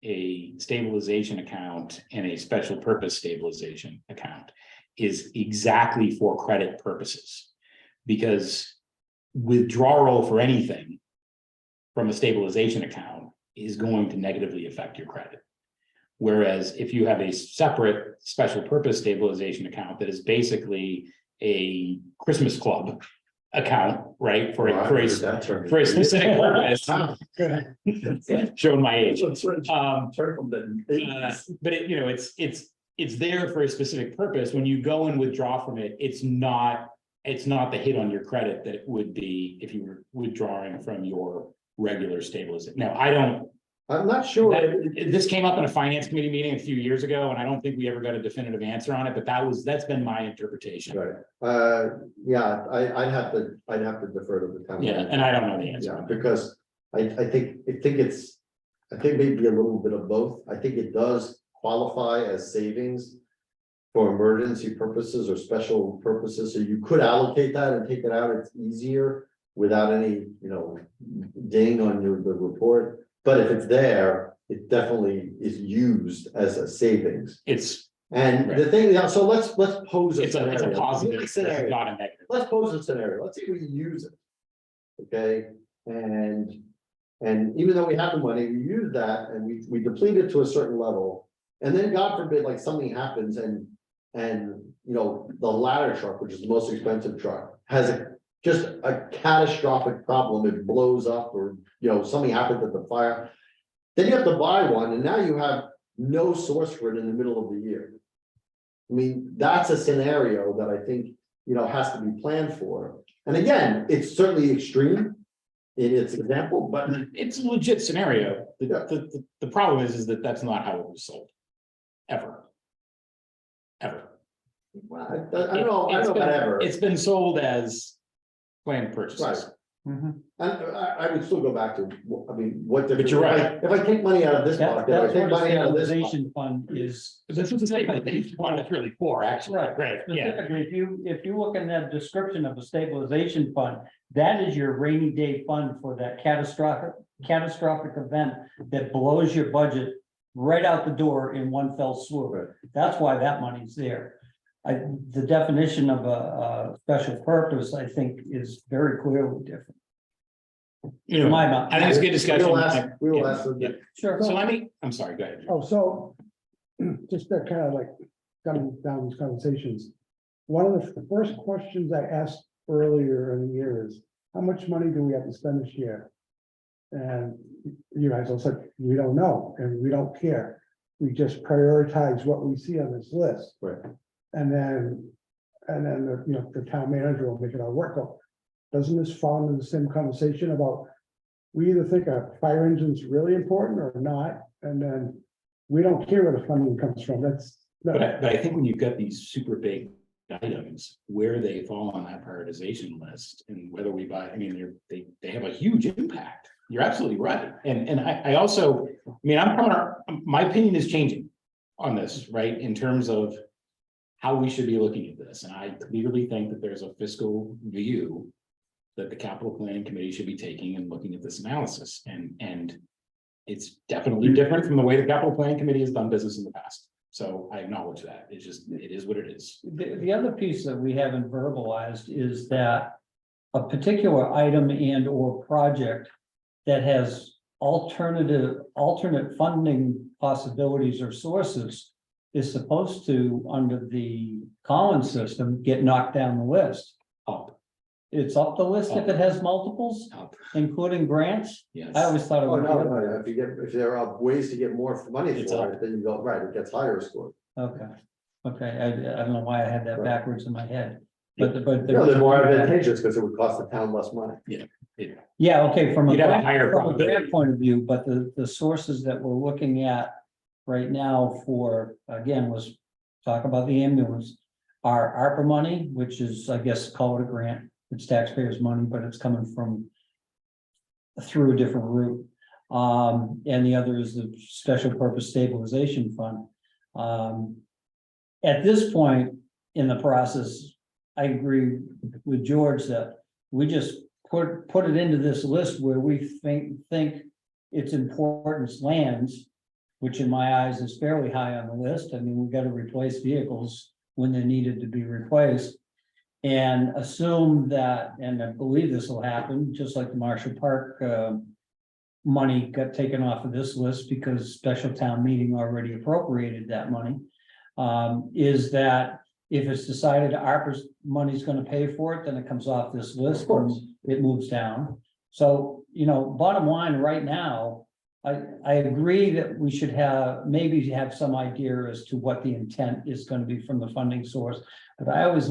a stabilization account and a special purpose stabilization account, is exactly for credit purposes. Because withdrawal for anything from a stabilization account is going to negatively affect your credit. Whereas if you have a separate special purpose stabilization account that is basically a Christmas club account, right? For a specific purpose, showing my age. But it, it's there for a specific purpose. When you go and withdraw from it, it's not the hit on your credit that it would be if you were withdrawing from your regular stabilization. Now, I'm not sure. this came up in a finance committee meeting a few years ago, and I don't think we ever got a definitive answer on it, but that's been my interpretation. Right, yeah, I'd have to defer to the town. Yeah, and I don't know the answer. Yeah, because I think maybe a little bit of both. I think it does qualify as savings for emergency purposes or special purposes, so you could allocate that and take it out. It's easier without any, ding on the report. But if it's there, it definitely is used as a savings. And the thing, so let's pose a It's a scenario. positive, it's Scenario. not a negative. Let's pose a scenario. Let's say we use it. Okay, and even though we have the money, we use that and we deplete it to a certain level. And then God forbid, like something happens and the ladder truck, which is the most expensive truck, has just a catastrophic problem. It blows up or, something happens at the fire. Then you have to buy one and now you have no source for it in the middle of the year. I mean, that's a scenario that I think, has to be planned for. And again, it's certainly extreme in its example, but It's a legit scenario. The problem is that that's not how it was sold. Ever. well, I don't know about ever. It's been sold as planned purchases. Right. Mhm. And I would still go back to, what. But you're right. If I take money out of this That, pocket, I that's take what a money out of this. pocket. stabilization fund is. That's what the statement is really for, actually. Right, yeah. Specifically, if you look in that description of a stabilization fund, that is your rainy day fund for that catastrophic event that blows your budget right out the door in one fell swoop. Right. That's why that money's there. The definition of a special purpose, I think, is very clearly different. In my mind. I think it's a good discussion. We will ask them. Yeah. Sure. So I'm sorry, go ahead. Oh, so just to kind of like coming down these conversations. One of the first questions I asked earlier in the year is, how much money do we have to spend this year? And you guys all said, we don't know, and we don't care. We just prioritize what we see on this list. Right. And then the town manager will make it all work out. Doesn't this fall into the same conversation about, we either think a fire engine's really important or not, and then we don't care where the funding comes from, But I think when you've got these super big items, where they fall on that prioritization list and whether we buy, they have a huge impact. You're absolutely right. And I also, my opinion is changing on this, right? In terms of how we should be looking at this. And I clearly think that there's a fiscal view that the capital planning committee should be taking and looking at this analysis. And it's definitely different from the way the capital planning committee has done business in the past. So I acknowledge that. It is what it is. The other piece that we haven't verbalized is that a particular item and or project that has alternate funding possibilities or sources is supposed to, under the Collins system, get knocked down the list. Up, It's up the list if it has multiples, up, including grants. yes. I always thought it Oh, was. no, if there are ways to get more money It's for up. it, then you go, right, it gets higher score. Okay, I don't know why I had that Right. backwards in my head. but They're more advantageous because it would cost the town less money. Yeah, okay, from a You'd have a grant, higher from a grant probability. point of view, but the sources that we're looking at right now for, again, was talk about the ambulance. Are ARPA money, which is, I guess, call it a grant, it's taxpayers' money, but it's coming from through a different route. And the other is the Special Purpose Stabilization Fund. At this point in the process, I agree with George that we just put it into this list where we think its importance lands, which in my eyes is fairly high on the list. I mean, we've got to replace vehicles when they're needed to be replaced. And assume that, and I believe this will happen, just like the Marshall Park money got taken off of this list because special town meeting already appropriated that money. Is that if it's decided ARPA's money's gonna pay for it, then it comes off this list. Of course. It moves down. So, bottom line right now, I agree that we should maybe have some idea as to what the intent is gonna be from the funding source. But I always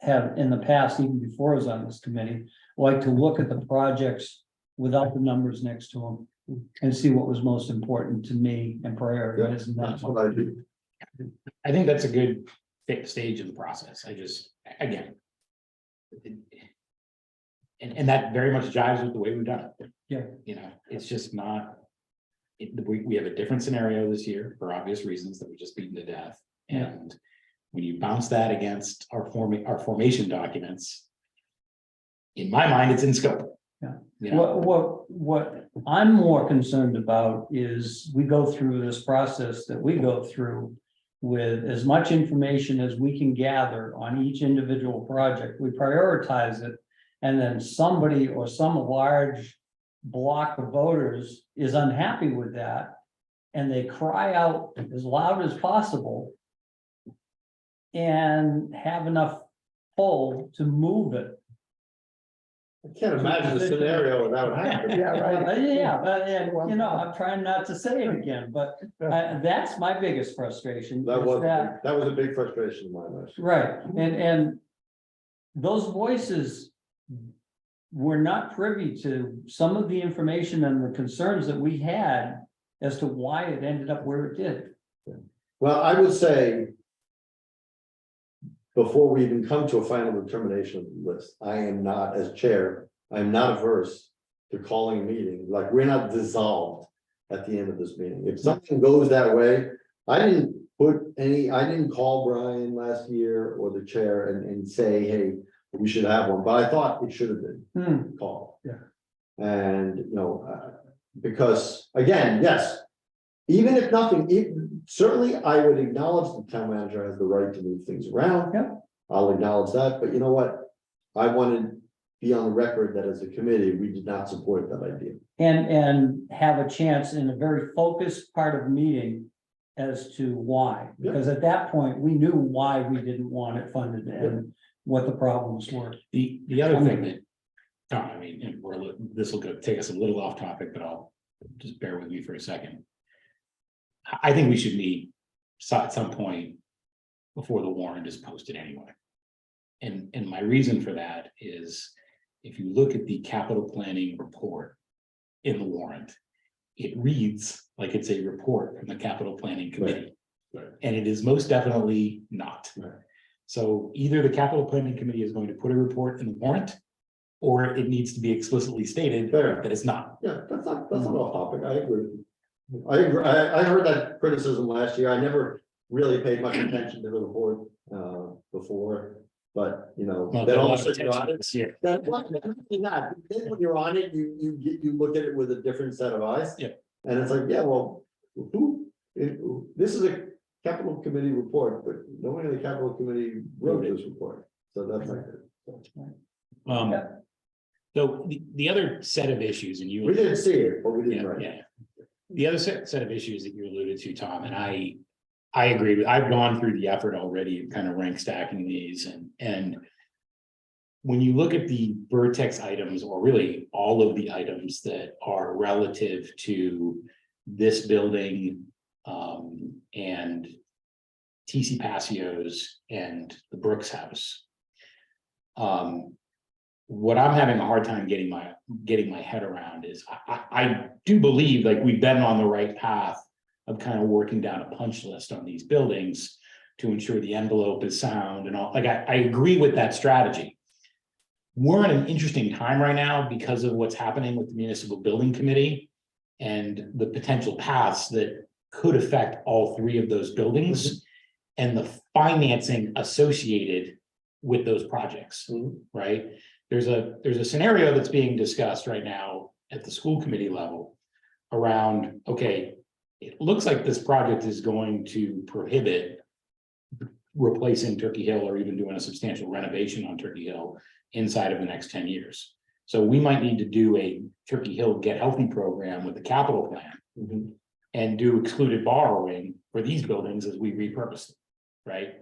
have in the past, even before I was on this committee, like to look at the projects without the numbers next to them and see what was most important to me and prioritize. That's what I do. I think that's a good stage in the process. Again. And that very much jives with the way we've done it. Yeah. It's just not. We have a different scenario this year for obvious reasons that we just beaten to death. Yeah. And when you bounce that against our formation documents. In my mind, it's in scope. Yeah. What I'm more concerned about is we go through this process that we go through with as much information as we can gather on each individual project. We prioritize it, and then somebody or some large block of voters is unhappy with that, and they cry out as loud as possible and have enough pull to move it. I can't imagine a scenario where that would happen. Yeah, right. And I'm trying not to say it again, but that's my biggest frustration. That is was a big frustration of mine last year. Right, and those voices were not privy to some of the information and the concerns that we had as to why it ended up where it did. Well, I would say. Before we even come to a final determination of the list, I am not, as chair, I am not averse to calling a meeting, like, we're not dissolved at the end of this meeting. If something goes that way, I didn't call Brian last year or the chair and say, hey, we should have one, but I thought it should have been called. Yeah. And, because, again, yes, even if nothing, certainly I would acknowledge the town manager has the right to move things around. Yeah. I'll acknowledge that, but you know what? I wanted to be on the record that as a committee, we did not support that idea. And have a chance in a very focused part of the meeting as to why, because at that point, we knew why we didn't want it funded and what the problems were. The other thing that, Tom, I mean, and this will take us a little off topic, but I'll just bear with me for a second. I think we should meet at some point before the warrant is posted anyway. And my reason for that is, if you look at the capital planning report in the warrant, it reads like it's a report from the capital planning committee. Right. And it is most definitely not. Right. So either the capital planning committee is going to put a report in the warrant, or it needs to be explicitly stated Fair. that it's not. Yeah, that's not off topic. I agree. I agree. I heard that criticism last year. I never really paid much attention to the report before, but Well, then there all a of lot a of sudden you're on attention it. this year. Then when you're on it, you look at it with a different set of eyes. Yeah. And it's like, yeah, well, this is a capital committee report, but nobody in the capital committee wrote this report. So that's not good. Yeah. So the other set of issues, and you. We didn't see it, but we didn't Yeah, write it. yeah. The other set of issues that you alluded to, Tom, and I agree with, I've gone through the effort already of kind of rank stacking these and when you look at the Vertex items, or really all of the items that are relative to this building and TC Passios and the Brooks House, What I'm having a hard time getting my head around is I do believe like we've been on the right path of kind of working down a punch list on these buildings to ensure the envelope is sound and all, like, I agree with that strategy. We're in an interesting time right now because of what's happening with the municipal building committee and the potential paths that could affect all three of those buildings and the financing associated with those projects, right? There's a scenario that's being discussed right now at the school committee level around, okay, it looks like this project is going to prohibit replacing Turkey Hill or even doing a substantial renovation on Turkey Hill inside of the next 10 years. So we might need to do a Turkey Hill Get Healthy program with the capital plan and do excluded borrowing for these buildings as we repurpose them, right?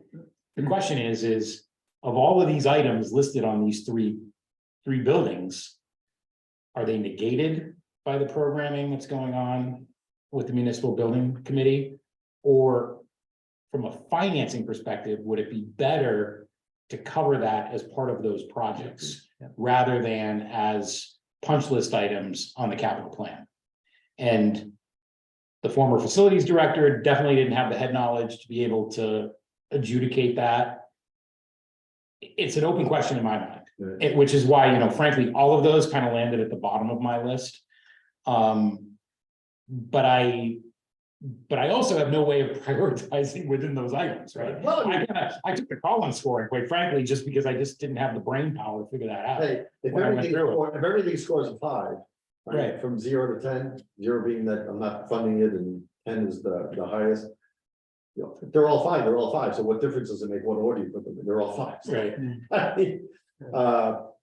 The question is of all of these items listed on these three buildings, are they negated by the programming that's going on with the municipal building committee? Or from a financing perspective, would it be better to cover that as part of those projects rather than as punch list items on the capital plan? And the former facilities director definitely didn't have the head knowledge to be able to adjudicate that. It's an open question in my mind, which is why, you know, frankly, all of those kind of landed at the bottom of my list. But I also have no way of prioritizing within those items, right? Well, I took the Collins scoring, quite frankly, just because I just didn't have the brain power to figure that out. Hey, if When I went everything, through if everything scores a 5, Right. from 0 to 10, 0 being that I'm not funding it and 10 is the highest. You know, they're all 5, they're all 5. So what difference does it make what order you put them in? They're all 5s. Right.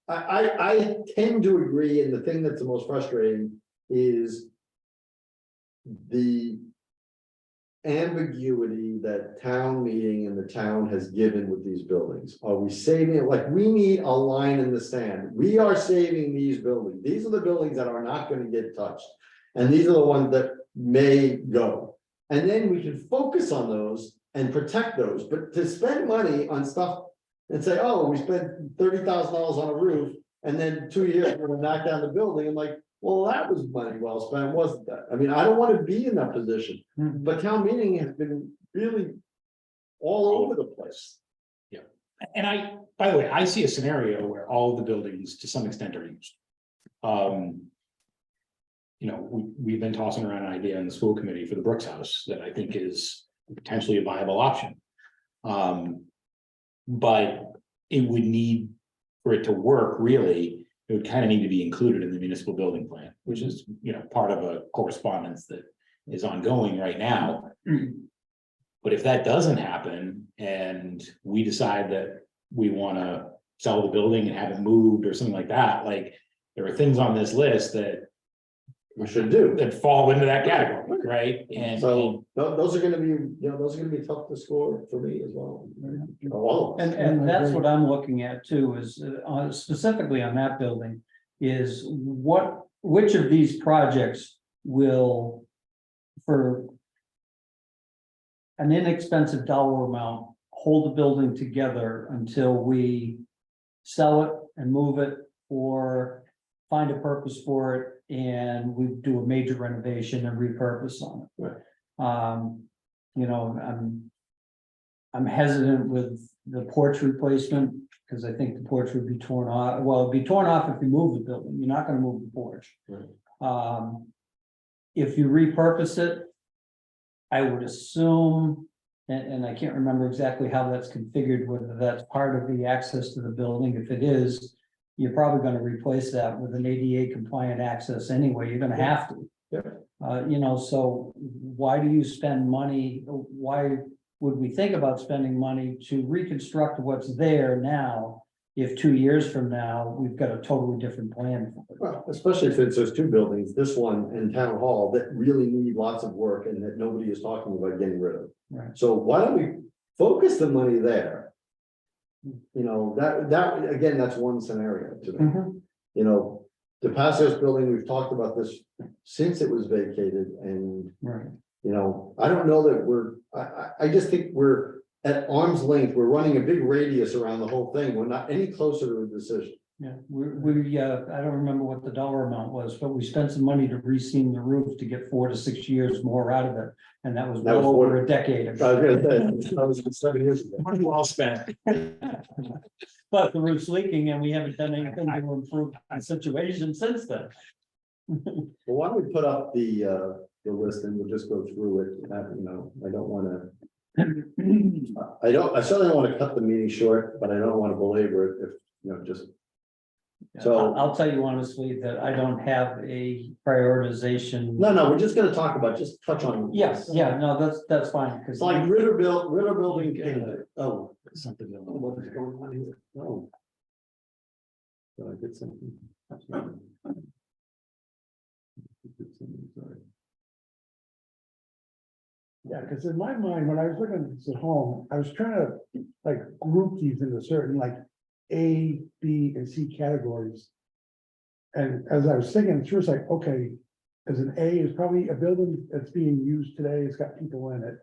I tend to agree, and the thing that's the most frustrating is the ambiguity that town meeting and the town has given with these buildings. Are we saving it? Like, we need a line in the sand. We are saving these buildings. These are the buildings that are not going to get touched. And these are the ones that may go. And then we can focus on those and protect those. But to spend money on stuff and say, oh, we spent $30,000 on a roof, and then 2 years we're gonna knock down the building. I'm like, well, that was money well spent, wasn't that? I mean, I don't want to be in that position. But town meeting has been really all over the place. And by the way, I see a scenario where all of the buildings to some extent are used. You know, we've been tossing around an idea in the school committee for the Brooks House that I think is potentially a viable option. But it would need, for it to work really, it would kind of need to be included in the municipal building plan, which is, you know, part of a correspondence that is ongoing right now. But if that doesn't happen and we decide that we want to sell the building and have it moved or something like that, like there are things on this list that We should do. that fall into that category, right? And So those are gonna be, you know, those are gonna be tough to score for me as well. All of them. And that's what I'm looking at too, is specifically on that building, is which of these projects will, for an inexpensive dollar amount, hold the building together until we sell it and move it, or find a purpose for it and we do a major renovation and repurpose on it. Right. You know, I'm hesitant with the porch replacement, because I think the porch would be torn off. Well, it'd be torn off if you move the building. You're not gonna move the porch. Right. If you repurpose it, I would assume, and I can't remember exactly how that's configured, whether that's part of the access to the building. If it is, you're probably gonna replace that with an ADA compliant access anyway. You're gonna have to. You know, so why do you spend money? Why would we think about spending money to reconstruct what's there now? If 2 years from now, we've got a totally different plan for it. Well, especially if it's those 2 buildings, this one and town hall, that really need lots of work and that nobody is talking about getting rid of. Right. So why don't we focus the money there? You know, that again, that's one scenario to me. You know, the Passios building, we've talked about this since it was vacated, and Right. you know, I don't know that I just think we're at arm's length, we're running a big radius around the whole thing, we're not any closer to a decision. Yeah, I don't remember what the dollar amount was, but we spent some money to re-seam the roof to get 4 to 6 years more out of it. And that was That was well over what- a decade I ago. was gonna say, that was 7 years ago. Money well spent. But the roof's leaking and we haven't done anything to improve the situation since then. Well, why don't we put up the list and we'll just go through it, you know, I don't wanna. I certainly don't wanna cut the meeting short, but I don't wanna belabor it if, you know, just. So- I'll tell you honestly that I don't have a prioritization. No, we're just gonna talk about, just touch on. Yes, yeah, no, that's fine, because It's like Ritter Building, oh, Something. what is going on here? No. Did I get something? Sorry. Yeah, because in my mind, when I was looking at this at home, I was trying to like group these into certain like A, B, and C categories. And as I was thinking through, it's like, okay, as an A is probably a building that's being used today, it's got people in it.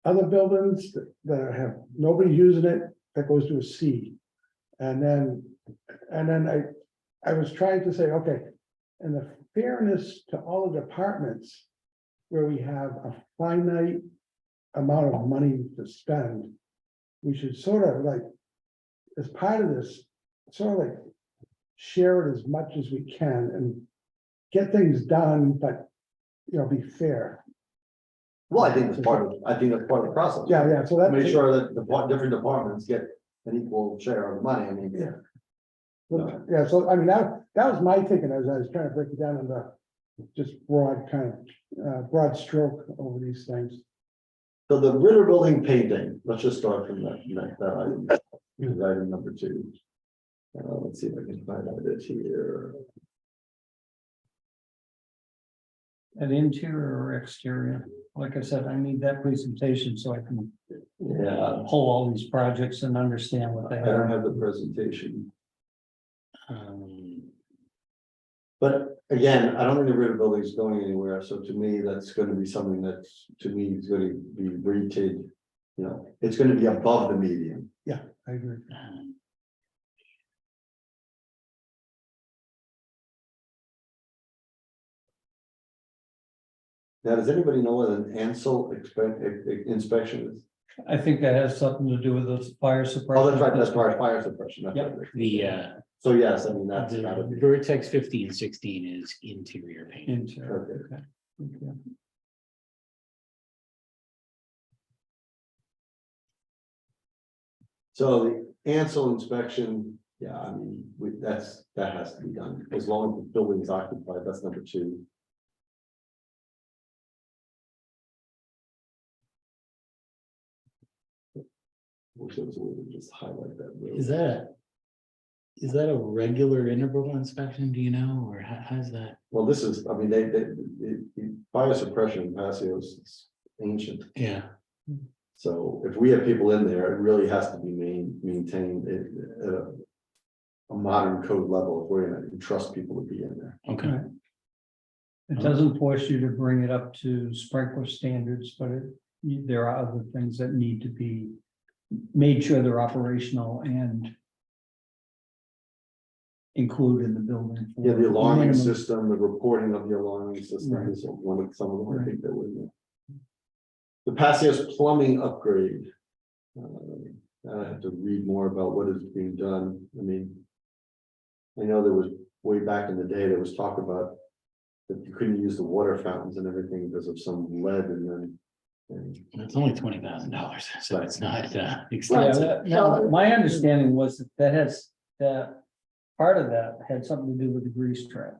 Other buildings that have nobody using it, that goes to a C. And then I was trying to say, okay, and the fairness to all the departments where we have a finite amount of money to spend, we should sort of like, as part of this, sort of like share it as much as we can and get things done, but, you know, be fair. Well, I think that's part of the process. Yeah, so that. Make sure that the different departments get an equal share of the money, I mean. Yeah. Yeah, so I mean, that was my thinking as I was trying to break it down into just broad kind of, broad stroke over these things. So the Ritter Building painting, let's just start from that item, item number 2. Let's see if I can find out it here. An interior or exterior, like I said, I need that presentation so I can Yeah, pull all these projects and understand what they I don't are. have the presentation, Um, but again, I don't think the Ritter Building is going anywhere, so to me, that's gonna be something that's, to me, is gonna be rated. You know, it's gonna be above the median. I agree. Now, does anybody know what an Ansel inspection is? I think that has something to do with the fire suppression. Oh, that's right, that's part of fire suppression. that's Yep. right. The So yes, I mean, that's gotta the be. Vertex 1516 is interior paint. Interior, okay. Okay. So the Ansel inspection, yeah, I mean, that has to be done, as long as the building is occupied, that's number 2. Wish there was a way to just highlight that. really. Is that a regular interval inspection, do you know, or how's that? Well, this is, I mean, the fire suppression in Passio is ancient, Yeah, so if we have people in there, it really has to be maintained at a modern code level, if we're gonna trust people to be in there. okay. Right. It doesn't force you to bring it up to sprinkler standards, but there are other things that need to be made sure they're operational and include in the building. for Yeah, the alarming minimum- system, the reporting of the alarming system Right. is one of some of them, I Right. think that would. The Passios plumbing upgrade. I have to read more about what is being done, I mean. I know there was, way back in the day, there was talk about that you couldn't use the water fountains and everything because of some lead and then. It's only $20,000, so it's not Yeah, expensive. no, my understanding was that part of that had something to do with the grease trap.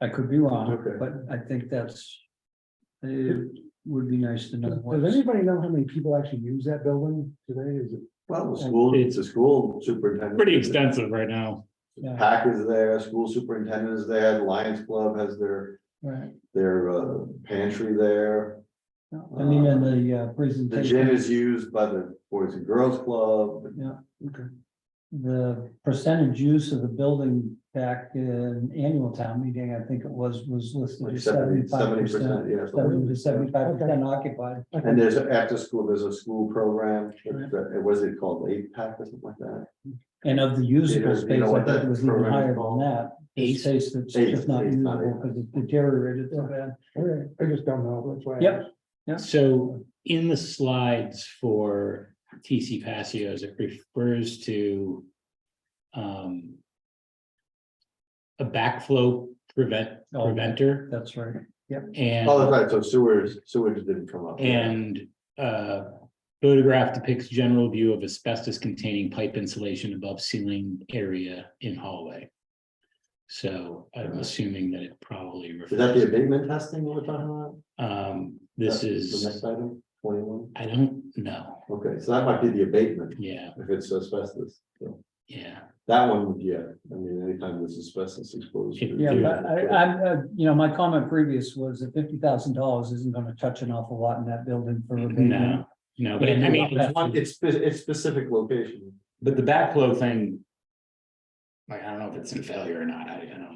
I could be wrong, Okay. but I think it would be nice to know. Does what's- anybody know how many people actually use that building today? Is it? Well, the school, it's a school superintendent. Pretty extensive right now. Yeah. Pack is there, school superintendent is there, the Lions Club has their Right, pantry there. I mean, in the The gym presentation, is used by the Boys and Girls Club. yeah, okay. the percentage use of the building back in annual town meeting, I think it was listed Like as 70%, 75%. yeah. 70 to 75% occupied. And there's, after school, there's a school program, what is it called, 8-pack or something like that? And of the usable You space, know I what think that it was even program is higher than called? that. The Ace. space that's Ace, just not Ace, not usable eight. because it deteriorated so bad. Okay, I just don't know, that's why. Yep. So in the slides for TC Passios, it refers to a backflow preventer That's right. and. Oh, that's right, so sewage didn't come up. And photograph depicts general view of asbestos containing pipe insulation above ceiling area in hallway. So I'm assuming that it probably Is that the refers, abatement testing we're talking about? this The is, next item, 21, I don't know, okay, so that might be the abatement, yeah, if it's asbestos, so. yeah. That one, yeah, I mean, anytime there's asbestos exposed. Yeah, but I'm, my comment previous was that $50,000 isn't gonna touch an awful lot in that building for abatement. No, but I mean, It's specific location. but the backflow thing. Like, I don't know if it's in failure or not, I don't know.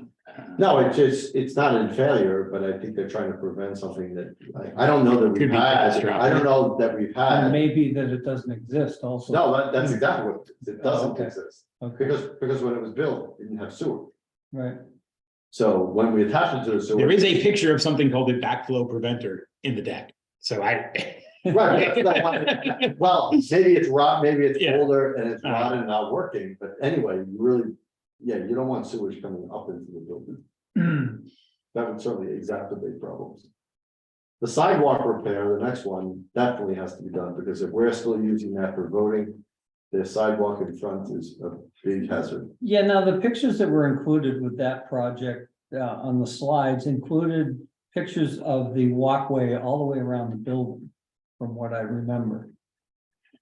No, it's not in failure, but I think they're trying to prevent something that, I don't know that Could we've be had, catastrophic. I don't know that we've And had. maybe that it doesn't exist also. No, that's exactly what, it doesn't okay. exist, Okay, because when it was built, it didn't have sewer. right. So when we attach it to the sewer. There is a picture of something called a backflow preventer in the deck, so I. Right, well, maybe it's rot, maybe it's Yeah. older and it's Uh-huh. rotted and not working, but anyway, you really, yeah, you don't want sewage coming up into the building. That would certainly exacerbate problems. The sidewalk repair, the next one, definitely has to be done, because if we're still using that for voting, the sidewalk in front is a big hazard. Yeah, now the pictures that were included with that project on the slides included pictures of the walkway all the way around the building, from what I remember.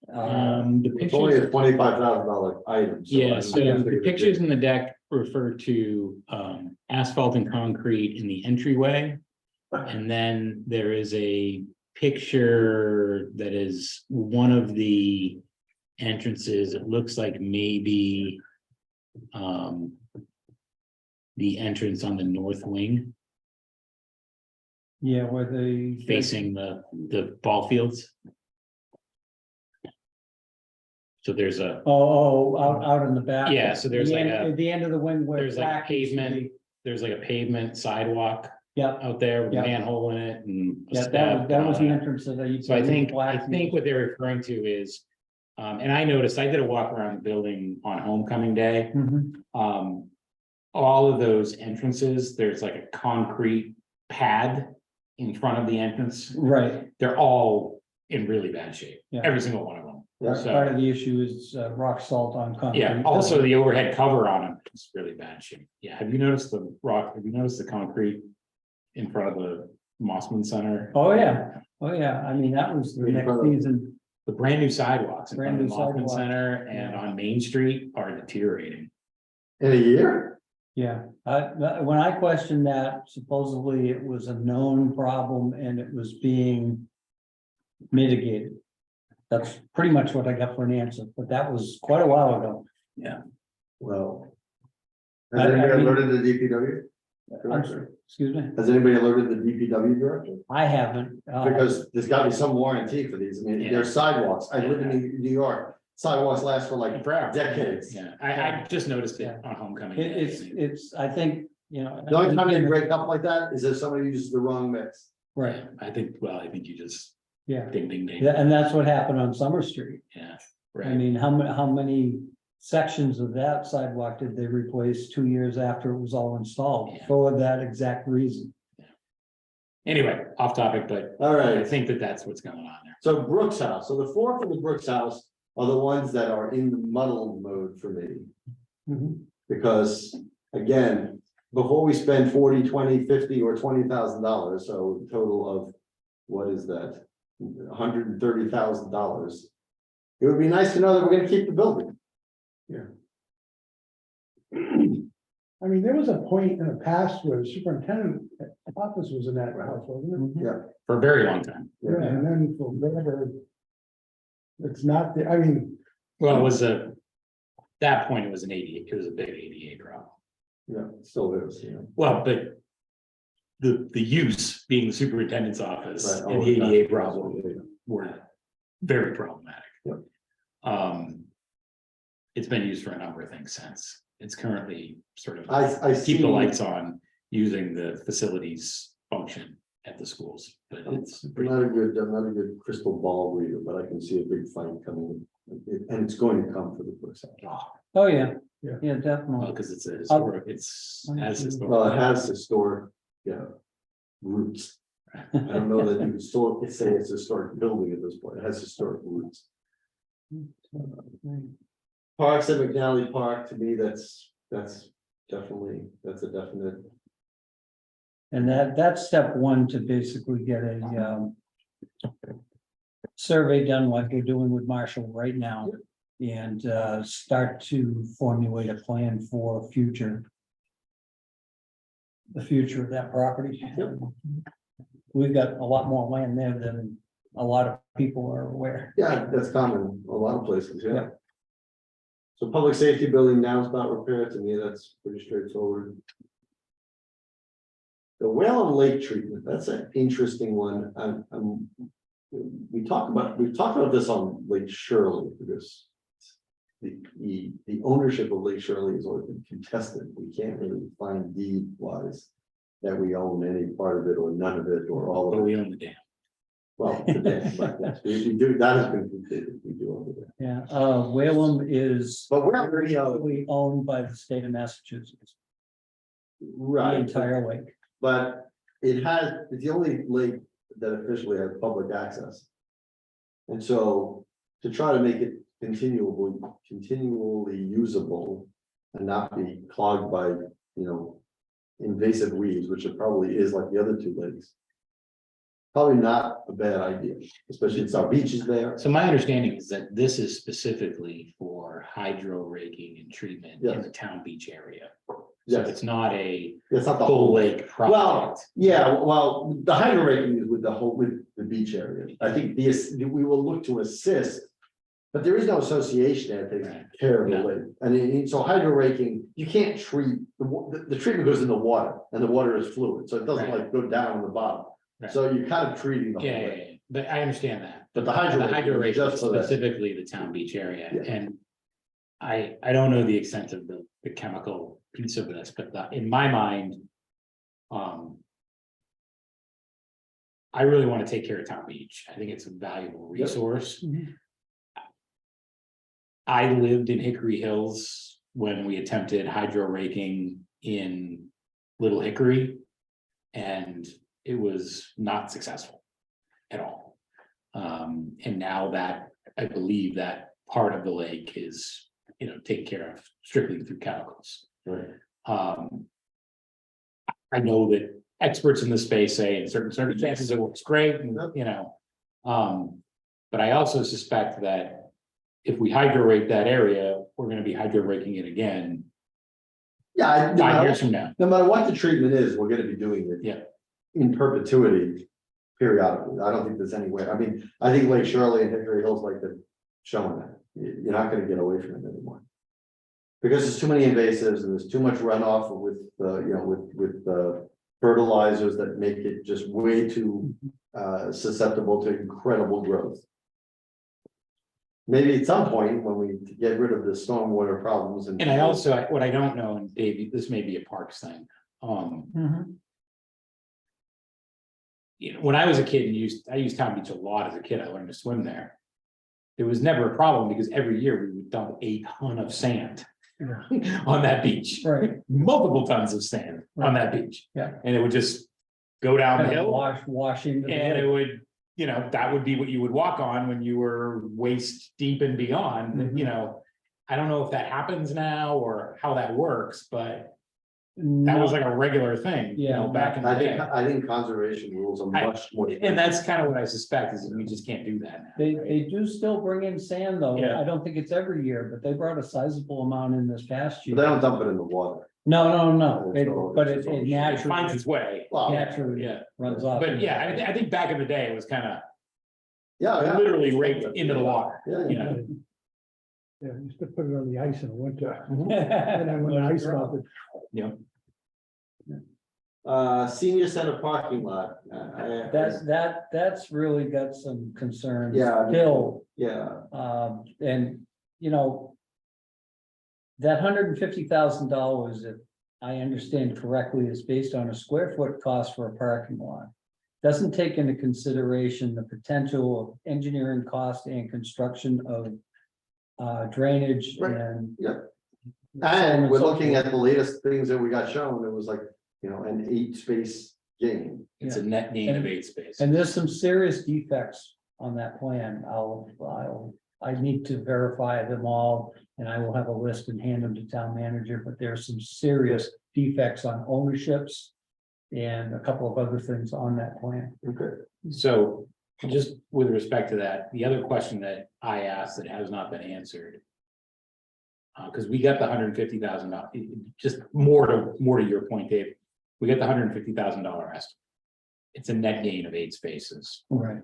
The It's only pictures, a $25,000 item. So I yeah, don't so think it's the a big pictures deal. in the deck refer to asphalt and concrete in the entryway. And then there is a picture that is one of the entrances, it looks like maybe the entrance on the north wing Yeah, where the. facing the ball fields. So there's a, Out in the back. Yeah, so there's The like end- a- The end of the wing where. there's like a track used to pavement. be. there's like a pavement sidewalk Yeah, out there with a Yeah. manhole in it and. a yeah, step that and that all was the that. entrance that I. So I think what they're referring to is, and I noticed, I did a walk around the building on homecoming day. Mhm. All of those entrances, there's like a concrete pad in front of the entrance. Right, They're all in really bad shape, Yeah. every single one of them. Yeah. So, part of the issue is rock salt on concrete. yeah, also the overhead cover on them is really bad shape. Yeah, have you noticed the concrete in front of the Mossman Center? Oh, yeah, I mean, that was the In next front of- season, The brand new sidewalks in front of Brand the new Mossman sidewalks. Center and on Main Street are deteriorating. In a year? yeah, when I questioned that, supposedly it was a known problem and it was being mitigated. That's pretty much what I got for an answer, but that was quite a while ago. Well. I Has anybody mean- alerted the DPW? I'm director? sorry, excuse me, Has anybody alerted the DPW director? I haven't. Because there's gotta be some warranty for these, I mean, Yeah. there's sidewalks, I live in New York, sidewalks last for like Forever. decades. Yeah, I just noticed it on homecoming. It- day. it's, I think, you know. The only time they break up like that is if somebody uses the wrong mix. Right, I think you just yeah, ding, ding, ding. yeah, and that's what happened on Summer Street. Yeah, I right. mean, how many sections of that sidewalk did they replace 2 years after it was all installed Yeah. for that exact reason? Anyway, off topic, but All I right, think that's what's going on there. so Brooks House, so the four from the Brooks House are the ones that are in the muddle mode for me. Because, again, before we spend 40, 20, 50, or $20,000, so a total of, what is that? $130,000. It would be nice to know that we're gonna keep the building. I mean, there was a point in the past where the superintendent office was in that house, wasn't it? Yeah. For a very long time. Yeah, and then for whatever. It's not, I mean, Well, it was a that point, it was it was a big ADA problem. Yeah, still is, you know. Well, but the use being the superintendent's office Right, and all the the ADA time. problem were very problematic. Yep. It's been used for a number of things since. It's currently sort of I see. keep the lights on using the facilities function at the schools, but it's I'm not a good crystal ball reader, but I can see a big fight coming, and it's going to come for the quick sector. Oh, yeah, Yeah. yeah, definitely. because it's a historic, it's as historic. Well, it has historic, yeah, roots. I don't know that you can still say it's a historic building at this point. It has historic roots. Parks at McNally Park, to me, that's definitely, that's a definite. And that's step one to basically get a survey done like we're doing with Marshall right now. And start to formulate a plan for the future of that property. We've got a lot more land there than a lot of people are aware. Yeah, that's common, a lot of places, yeah. Yeah. So public safety building now is not repaired, to me, that's pretty straightforward. The Whalen Lake treatment, that's an interesting one, we've talked about this on Lake Shirley, because the ownership of Lake Shirley has always been contested, we can't really find deed wise that we own any part of it, or none of it, or all But of it. we own the dam. Well, today, but yes, we do, that has been completed, we do own it. Yeah, Whalum is But we're already out, we owned by the state of Massachusetts, the right, entire lake. but it's the only lake that officially has public access. And so to try to make it continually usable and not be clogged by, invasive weeds, which it probably is like the other two lakes. Probably not a bad idea, especially since our beach is there. So my understanding is that this is specifically for hydro raking and treatment in Yes. the town beach area. So Yes, it's not a it's not the full whole lake Well, project. yeah, well, the hydro raking is with the beach area. I think we will look to assist. But there is no association that takes care of the No. lake. And so hydro raking, you can't treat, the treatment goes in the water and the water is fluid, so it doesn't Right. like go down on the bottom. Right. So you're kind of treating the whole Yeah, lake. but I understand that. But the hydro The raking hydro is rake is just for that. specifically the town beach area, Yeah. and I don't know the extent of the chemical piece of this, but in my mind. I really want to take care of town beach. I think it's a valuable resource. Mhm. I lived in Hickory Hills when we attempted hydro raking in Little Hickory. And it was not successful at all. And now that I believe that part of the lake is, taken care of strictly through chemicals. Right. I know that experts in the space say in certain circumstances it works great, and but I also suspect that if we hydro rake that area, we're gonna be hydro raking it again Yeah, no 5 matter- years from now. no matter what the treatment is, we're gonna be doing it. Yeah. In perpetuity, periodically. I don't think there's any way. I mean, I think Lake Shirley and Hickory Hills like they're showing that. You're not gonna get away from it anymore. Because there's too many invasives and there's too much runoff with fertilizers that make it just way too susceptible to incredible growth. Maybe at some point when we get rid of the stormwater problems and. And I also, what I don't know, and Dave, this may be a parks thing. Mhm. When I was a kid and I used Town Beach a lot as a kid, I learned to swim there. There was never a problem because every year we would dump a ton of sand on that beach, Right. multiple tons of sand on that beach. Yeah. And it would just go down the Kind of hill washing. the and it lake. would, that would be what you would walk on when you were waist deep and beyond, Mhm. I don't know if that happens now or how that works, but that was No, like a regular thing, Yeah, back in the day. I think conservation rules are much more. And that's kind of what I suspect is that we just can't do that now. They do still bring in sand though. Yeah. I don't think it's every year, but they brought a sizable amount in this past But year. they don't dump it in the water. No, It's all- but it's it all- It finds naturally, its way, Well, naturally yeah, runs off. but yeah, I think back in the day, it was kind yeah. of yeah. literally raked into the water, Yeah, you yeah. know? Yeah, you used to put it on the ice in the winter, and then when the ice melted. Senior center parking lot. That's really got some concerns. Yeah. Still, Yeah, and, you know. That $150,000, if I understand correctly, is based on a square foot cost for a parking lot. Doesn't take into consideration the potential of engineering cost and construction of. Drainage Right. and. Yeah. so on and we're so looking forth. at the latest things that we got shown, it was like, an 8-space game. It's a net gain of 8 space. And there's some serious defects on that plan. I need to verify them all, and I will have a list and hand them to town manager, but there's some serious defects on ownerships. And a couple of other things on that plan. Okay. So just with respect to that, the other question that I asked that has not been answered. Because we got the $150,000, just more to your point, Dave, we got the $150,000 estimate. It's a net gain of 8 spaces, Right.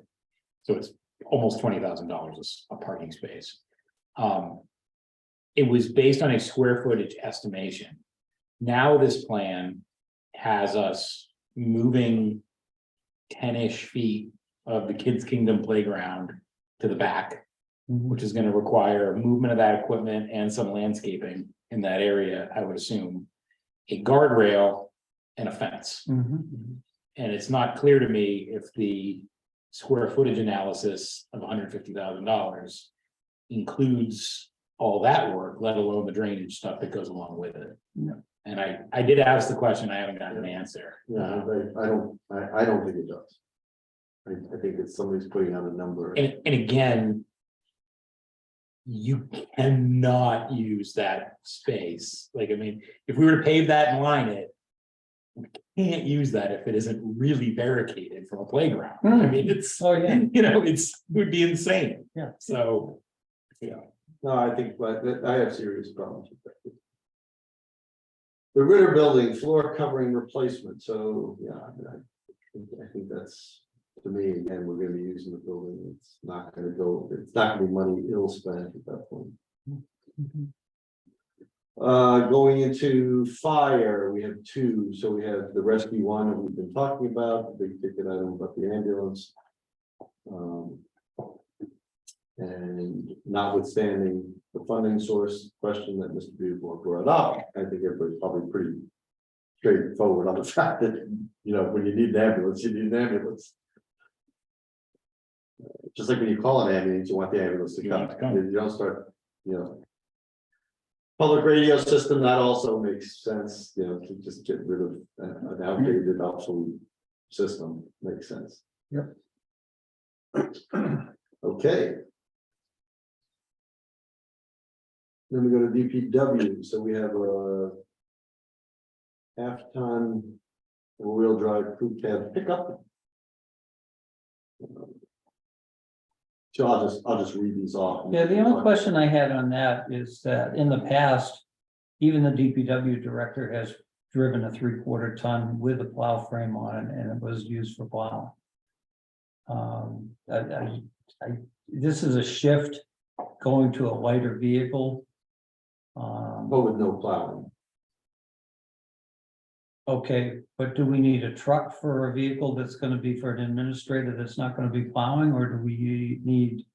so it's almost $20,000 a parking space. It was based on a square footage estimation. Now this plan has us moving 10-ish feet of the Kids Kingdom playground to the back, which is gonna require movement of that equipment and some landscaping in that area, I would assume. A guardrail and a fence. Mhm. And it's not clear to me if the square footage analysis of $150,000 includes all that work, let alone the drainage stuff that goes along with it. Yeah. And I did ask the question, I haven't gotten an answer. Yeah, I don't think it does. I think it's somebody's putting out a number. And again, you cannot use that space. Like, I mean, if we were to pave that and line it, we can't use that if it isn't really barricaded from a playground. I mean, it's, Oh, yeah. it would be insane. Yeah. So, yeah. No, I think, but I have serious problems with that. The Ritter Building floor covering replacement, so, yeah, I think that's, to me, again, we're gonna be using the building, it's not gonna be money ill spent at that point. Going into fire, we have 2, so we have the rescue one that we've been talking about, the big ticket item about the ambulance. And notwithstanding the funding source question that Mr. Beauvoir brought up, I think everybody's probably pretty straightforward on the fact that, when you need an ambulance, you need an ambulance. Just like when you call an ambulance, you want the ambulance to You want it to come, come. you don't start, Public radio system, that also makes sense, to just get rid of an outdated, obsolete system, makes sense. Yep. Okay. Then we go to DPW, so we have a half-ton four-wheel drive crew cab pickup. So I'll just read these off. Yeah, the only question I had on that is that in the past, even the DPW director has driven a 3/4 ton with a plow frame on it, and it was used for plow. This is a shift going to a lighter vehicle. But with no plowing. Okay, but do we need a truck for a vehicle that's gonna be for an administrator that's not gonna be plowing, or do we need?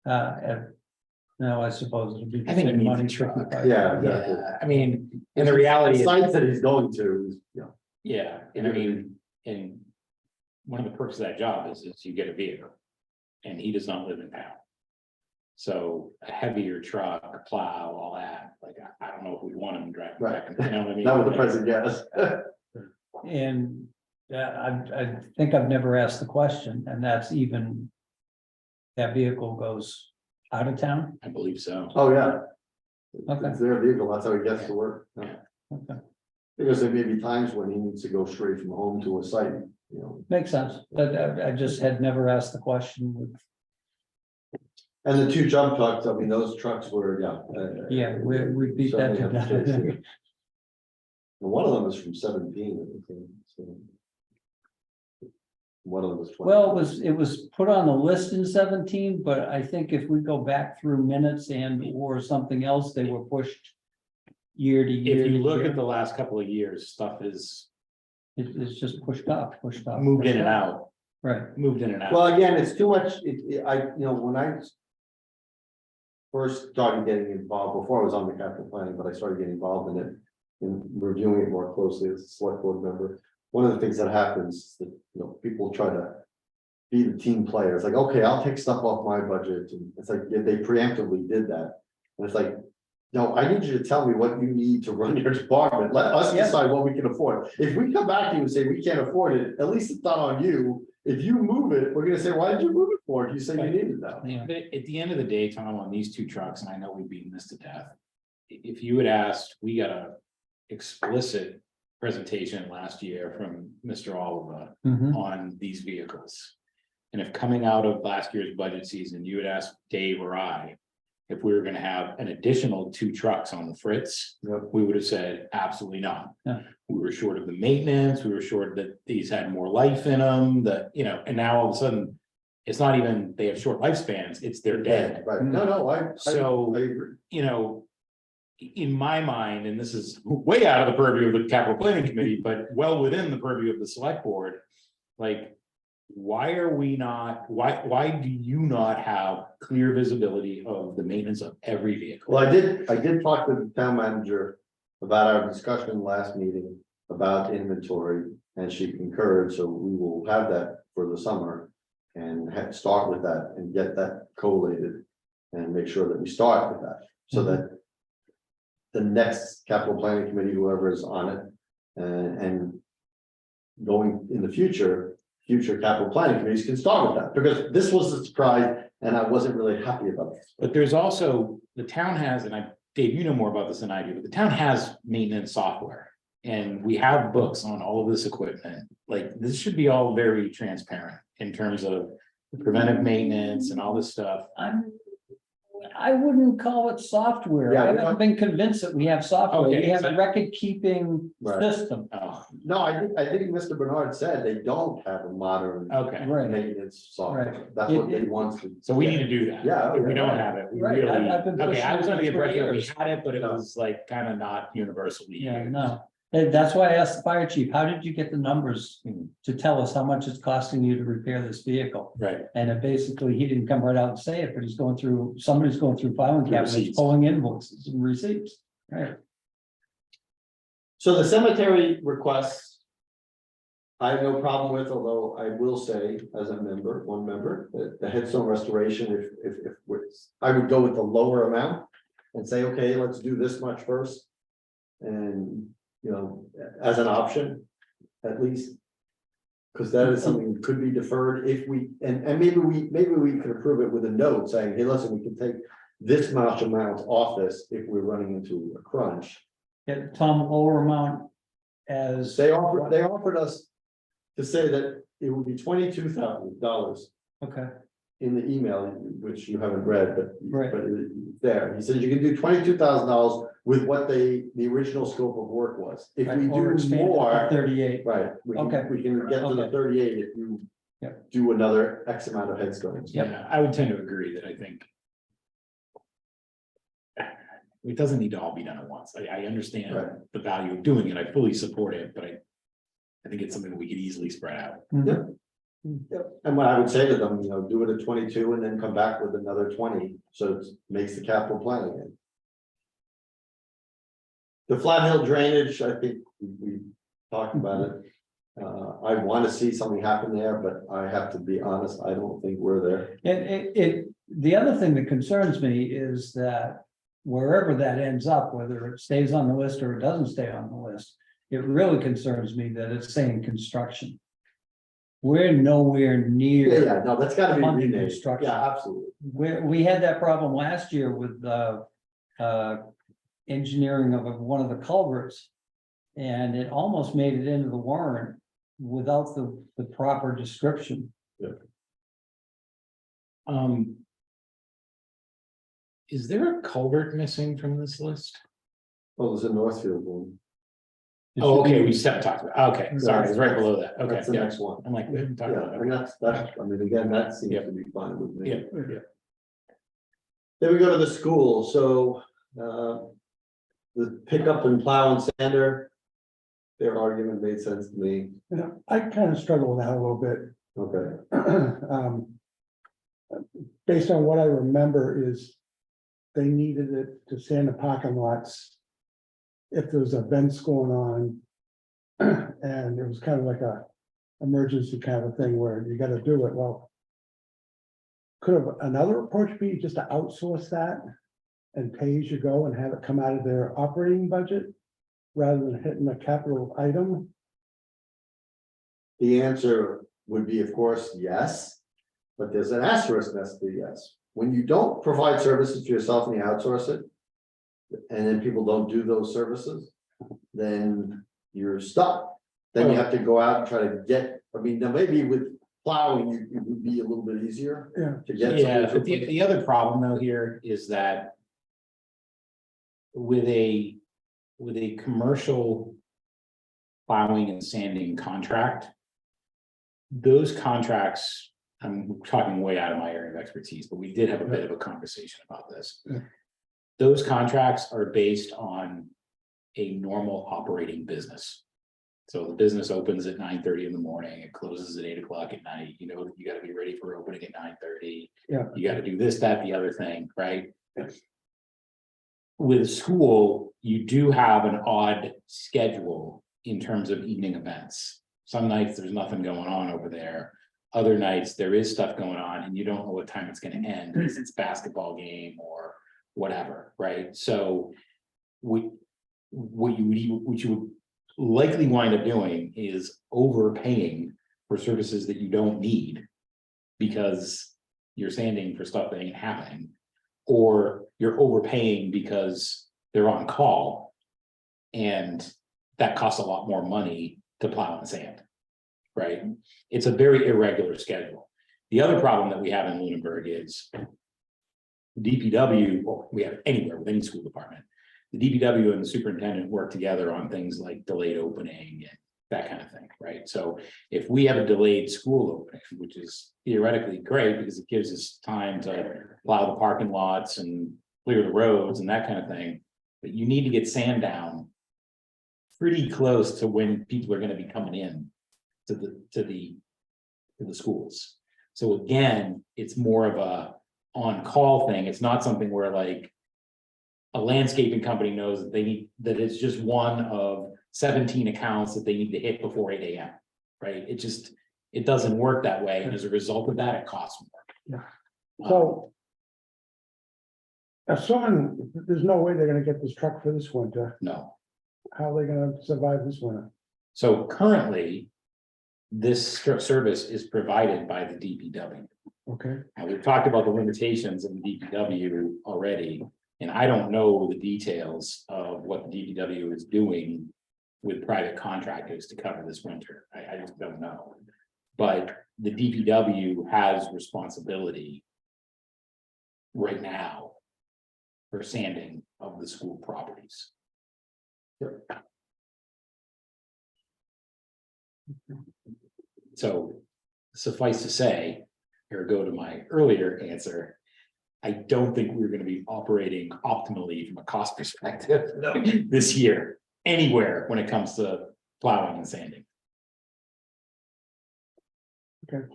No, I suppose it'll be. the I think it same needs a money, truck. 55. Yeah, exactly. Yeah, I mean, and the reality is. Sites that he's going to, Yeah, and I mean, and one of the perks of that job is you get a vehicle. And he does not live in town. So a heavier truck, a plow, all that, like, I don't know if we want him driving back, you know what I mean? not with the present gas. And I think I've never asked the question, and that's even. That vehicle goes out of town? I believe so. Oh, yeah. Okay. It's their vehicle, that's how he gets to work. Yeah. Okay, Because there may be times when he needs to go straight from home to a site, makes sense, but I just had never asked the question. And the 2 jump trucks, I mean, those trucks were, Yeah, we beat that to death. And one of them is from 17, I think, so. One of them was 20. Well, it was put on the list in 17, but I think if we go back through minutes and or something else, they were pushed year to year. If you to look year. at the last couple of years, stuff is It's just pushed up. moved in pushed and up. out, Right, moved in and out. Well, again, it's too much, when I first started getting involved, before I was on the capital planning, but I started getting involved in it, in reviewing it more closely as a select board member. One of the things that happens is that, people try to be the team player. It's like, okay, I'll take stuff off my budget, and it's like, yeah, they preemptively did that. And it's like, no, I need you to tell me what you need to run your department. Let us Yeah. decide what we can afford. If we come back to you and say we can't afford it, at least it's not on you. If you move it, we're gonna say, why did you move it for? You say you needed that. yeah, But at the end of the day, Tom, on these two trucks, and I know we've beaten this to death. If you had asked, we got a explicit presentation last year from Mr. Oliver mhm, on these vehicles. And if coming out of last year's budget season, you had asked Dave or I. If we were gonna have an additional 2 trucks on the Fritz, Yep. we would have said absolutely not. Yeah. We were short of the maintenance, we were short that these had more life in them, that, and now all of a sudden. It's not even, they have short lifespans, it's they're dead. Right, no, So- I agree. In my mind, and this is way out of the purview of the capital planning committee, but well within the purview of the select board. Like, why do you not have clear visibility of the maintenance of every vehicle? Well, I did talk to the town manager about our discussion last meeting about inventory, and she concurred, so we will have that for the summer. And start with that and get that collated and make sure that we start with that, so that the next capital planning committee, whoever is on it, and going in the future capital planning committees can start with that, because this was a surprise and I wasn't really happy about this. But there's also, the town has, and Dave, you know more about this than I do, but the town has maintenance software. And we have books on all of this equipment, like, this should be all very transparent in terms of preventive maintenance and all this stuff. I wouldn't call it software. Yeah, I we haven't been convinced that we have software. We Okay, have so- a record keeping Right. system. Oh, No, I think Mr. Bernard said they don't have a modern okay, Right, maintenance software. Right. That's what they want to. so we need to do that. Yeah, If we don't right. have it, we Right, really, I've been okay, I was under the pushing it for impression that we years. had it, but it No. was like kind of not universally yeah, used. no. And that's why I asked the fire chief, how did you get the numbers Hmm. to tell us how much it's costing you to repair this vehicle? Right, And it basically, he didn't come right out and say it, but somebody's going through filing The cabinets, receipts. pulling invoices and receipts. Right, So the cemetery requests. I have no problem with, although I will say, as a member, one member, that the headstone restoration, I would go with the lower amount. And say, okay, let's do this much first. And, as an option, at least. Because that is something that could be deferred if we, and maybe we could approve it with a note saying, hey, listen, we can take this much amount off this if we're running into a crunch. yeah, Tom, lower amount as. They offered us to say that it would be $22,000 Okay, in the email, which you haven't read, Right. but it's there. He says you can do $22,000 with what the original scope of work was. If we or do expand it to more, 38. right, Okay. we can get to the Okay. 38 if you Yeah. do another X amount of headstones. Yep. yeah, I would tend to agree that I think. It doesn't need to all be done at once. I understand Right. the value of doing it. I fully support it, but I think it's something that we could easily spread out. Mhm. Yep. And what I would say to them, do it at 22 and then come back with another 20, so it makes the capital plan again. The Flat Hill drainage, I think we talked about it. I want to see something happen there, but I have to be honest, I don't think we're there. The other thing that concerns me is that wherever that ends up, whether it stays on the list or it doesn't stay on the list, it really concerns me that it's saying construction. We're nowhere near. Yeah, no, that's gotta be Funding renamed. construction. Yeah, absolutely. We had that problem last year with engineering of one of the culverts. And it almost made it into the warrant without the proper description. Is there a culvert missing from this list? Well, there's a Northfield one. Oh, okay, we just haven't talked about, okay, sorry, it's right below that, okay, That's the yeah, next one. I'm like, we haven't talked Yeah, about and it. that's, I mean, again, that seems Yeah. to be fine with me. Yeah, yeah. Then we go to the school, so, the pickup and plow and sander. Their argument made sense to me, You know, I kind of struggle with that a little bit. okay, Based on what I remember is they needed it to sand the parking lots if there was events going on. And it was kind of like a emergency kind of thing where you gotta do it. Well, could have another approach be just to outsource that and pay as you go and have it come out of their operating budget rather than hitting a capital item? the answer would be, of course, yes. But there's an asterisk next to the yes. When you don't provide services to yourself and you outsource it. And then people don't do those services, then you're stuck. Then you have to go out and try to get, I mean, now maybe with plowing, it would be a little bit easier Yeah, to get. Yeah, somebody but to- the other problem though here is that. With a commercial. Plowing and sanding contract. Those contracts, I'm talking way out of my area of expertise, but we did have a bit of a conversation about this. Yeah. Those contracts are based on a normal operating business. So the business opens at 9:30 in the morning, it closes at 8 o'clock at night, you know, you gotta be ready for opening at 9:30. Yeah. You gotta do this, that, the other thing, right? Yes. With school, you do have an odd schedule in terms of evening events. Some nights there's nothing going on over there. Other nights there is stuff going on and you don't know what time it's gonna end, because it's basketball game or whatever, right? So. What you would likely wind up doing is overpaying for services that you don't need. Because you're sanding for stuff that ain't happening. Or you're overpaying because they're on call. And that costs a lot more money to plow and sand. Right? It's a very irregular schedule. The other problem that we have in Lunenburg is. DPW, or we have anywhere with any school department. The DPW and the superintendent work together on things like delayed opening and that kind of thing, right? So if we have a delayed school opening, which is theoretically great because it gives us time to plow the parking lots and clear the roads and that kind of thing. But you need to get sand down pretty close to when people are going to be coming in to the schools. So again, it's more of a on-call thing. It's not something where like a landscaping company knows that they need, that it's just one of 17 accounts that they need to hit before 8 AM. Right? It doesn't work that way. And as a result of that, it costs more. so. Assuming there's no way they're gonna get this truck for this winter, No. how are they gonna survive this winter? So currently, this service is provided by the DPW. Okay, And we've talked about the limitations of the DPW already, and I don't know the details of what the DPW is doing with private contractors to cover this winter. I just don't know. But the DPW has responsibility right now for sanding of the school properties. So suffice to say, here go to my earlier answer. I don't think we're gonna be operating optimally from a cost perspective this year, anywhere when it comes to plowing and sanding. Okay.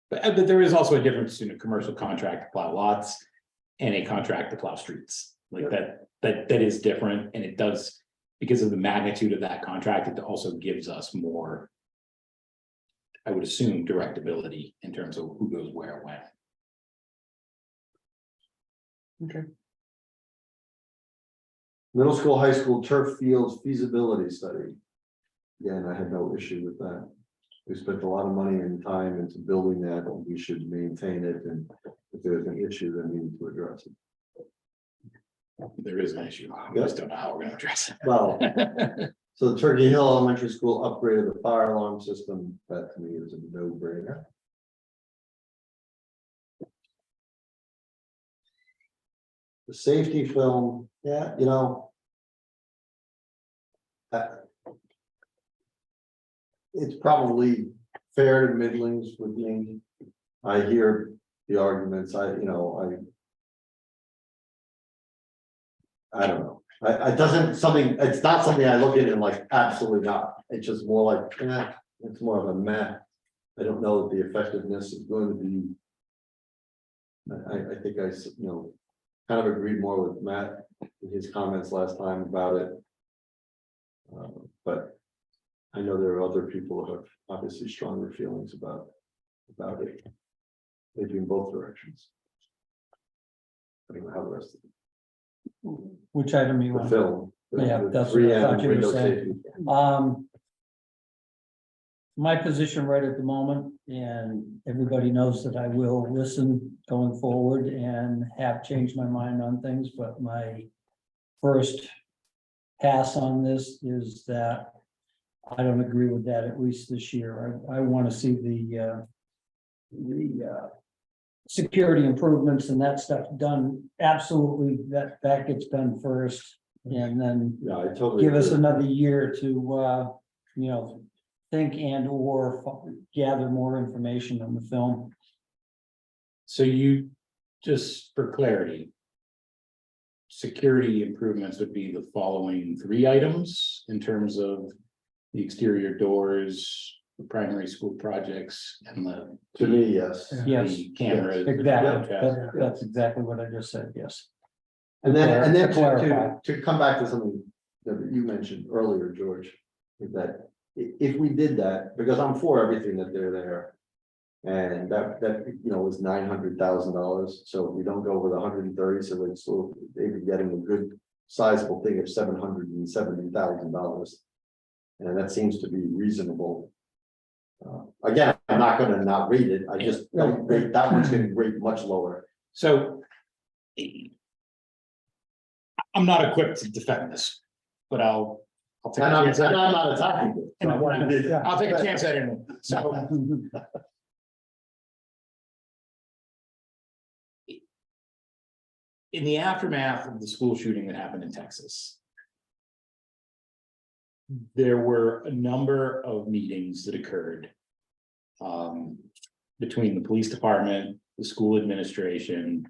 But there is also a difference between a commercial contract to plow lots and a contract to plow streets. Like that is different, and it does, because of the magnitude of that contract, it also gives us more, I would assume, directability in terms of who goes where when. okay. Middle school, high school turf fields feasibility study. Again, I had no issue with that. We spent a lot of money and time into building that, and we should maintain it, and if there's an issue, then we need to address it. There is an issue. I just don't know how we're gonna address Well, it. so the Turkey Hill Elementary School upgraded the fire alarm system. That to me is a no-brainer. The safety film, yeah, you know. It's probably fair to middlings with me. I hear the arguments, I don't know, it doesn't, it's not something I look at and like, absolutely not, it's just more like, it's more of a meh. I don't know that the effectiveness is going to be. I think kind of agreed more with Matt in his comments last time about it. But I know there are other people who have obviously stronger feelings about it. Maybe in both directions. I don't know how the rest of Which item you the want? film. the- Yeah, the that's what I 3M thought you were window saying. safety. My position right at the moment, and everybody knows that I will listen going forward and have changed my mind on things, but my first pass on this is that I don't agree with that, at least this year. I want to see the security improvements and that stuff done. Absolutely, that gets done first, and then Yeah, I totally. give us agree. another year to, think and or gather more information on the film. So you, just for clarity. Security improvements would be the following 3 items in terms of the exterior doors, the primary school projects and the. To me, yes. Yes, The cameras. exactly. Yeah. That's exactly what I just said, yes. And then To clarify. to come back to something that you mentioned earlier, George, is that if we did that, because I'm for everything that they're there. And that was $900,000, so we don't go with 130, so they'd be getting a good sizable thing of $770,000. And that seems to be reasonable. Again, I'm not gonna not read it, I just don't rate, that one's gonna rate much lower. So. I'm not equipped to defend this, but I'll take a And I'm chance at it. not attacking it. So I wanted to- I'll take a chance at it. So in the aftermath of the school shooting that happened in Texas. There were a number of meetings that occurred. Between the police department, the school administration.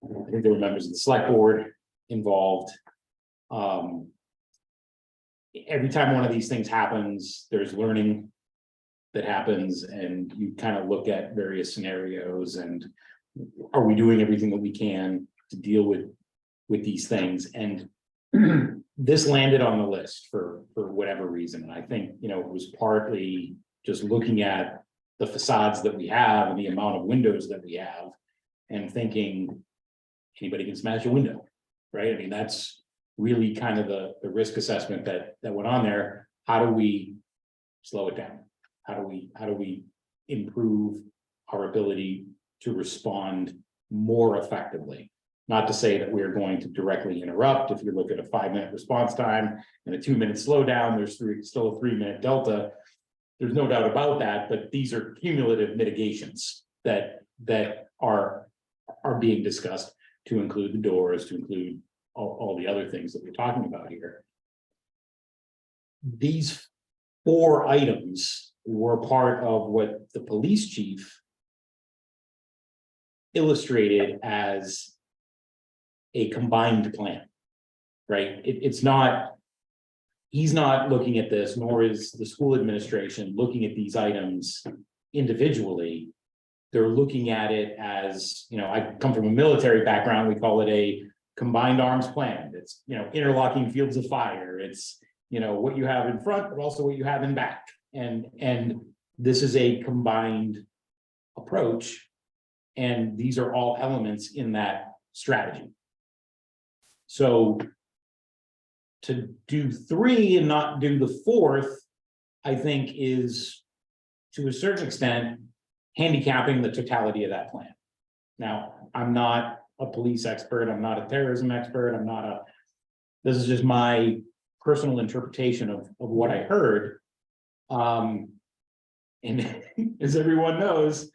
I think there were members of the select board involved. Every time one of these things happens, there's learning that happens, and you kind of look at various scenarios and are we doing everything that we can to deal with these things? And this landed on the list for whatever reason. And I think, it was partly just looking at the facades that we have and the amount of windows that we have and thinking anybody can smash a window, right? I mean, that's really kind of the risk assessment that went on there. How do we slow it down? How do we improve our ability to respond more effectively? Not to say that we're going to directly interrupt. If you look at a 5-minute response time and a 2-minute slowdown, there's still a 3-minute delta. There's no doubt about that, but these are cumulative mitigations that are being discussed to include the doors, to include all the other things that we're talking about here. These 4 items were part of what the police chief illustrated as a combined plan, right? It's not, he's not looking at this, nor is the school administration looking at these items individually. They're looking at it as, I come from a military background, we call it a combined arms plan. It's, interlocking fields of fire. It's, what you have in front, but also what you have in back. And this is a combined approach. And these are all elements in that strategy. So to do 3 and not do the 4th, I think is to a certain extent handicapping the totality of that plan. Now, I'm not a police expert, I'm not a terrorism expert, this is just my personal interpretation of what I heard. And as everyone knows,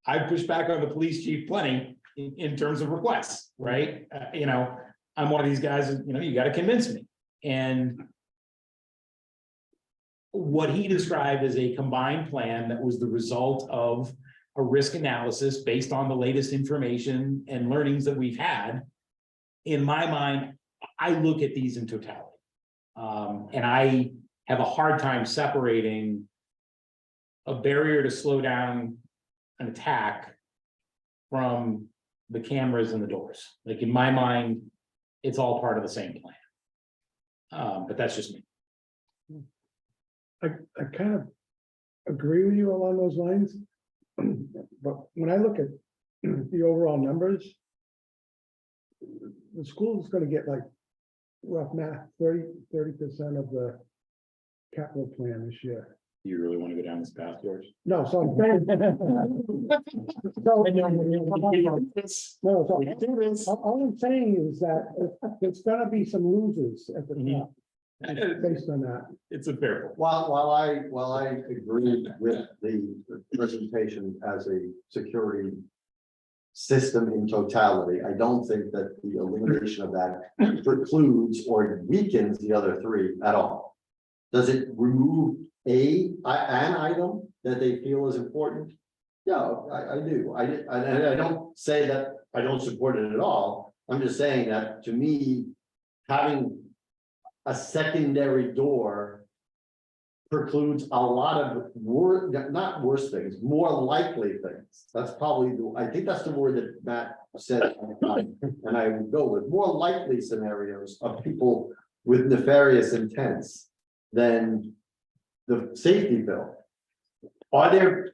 I push back on the police chief plenty in terms of requests, right? I'm one of these guys, you got to convince me. And what he described as a combined plan that was the result of a risk analysis based on the latest information and learnings that we've had. In my mind, I look at these in totality. And I have a hard time separating a barrier to slow down an attack from the cameras and the doors. Like in my mind, it's all part of the same plan. But that's just me. I kind of agree with you along those lines. But when I look at the overall numbers, the school is gonna get like rough math, 30% of the capital plan this year. You really want to go down this path, George? No, so I'm saying. No, so all I'm saying is that there's gonna be some losers at the top. Based on that. It's a fair point. While I agree with the presentation as a security system in totality, I don't think that the elimination of that precludes or weakens the other three at all. Does it remove an item that they feel is important? Yeah, I do. I don't say that I don't support it at all. I'm just saying that to me, having a secondary door precludes a lot of not worse things, more likely things. That's probably, I think that's the word that Matt said, and I would go with more likely scenarios of people with nefarious intents than the safety bill. Are there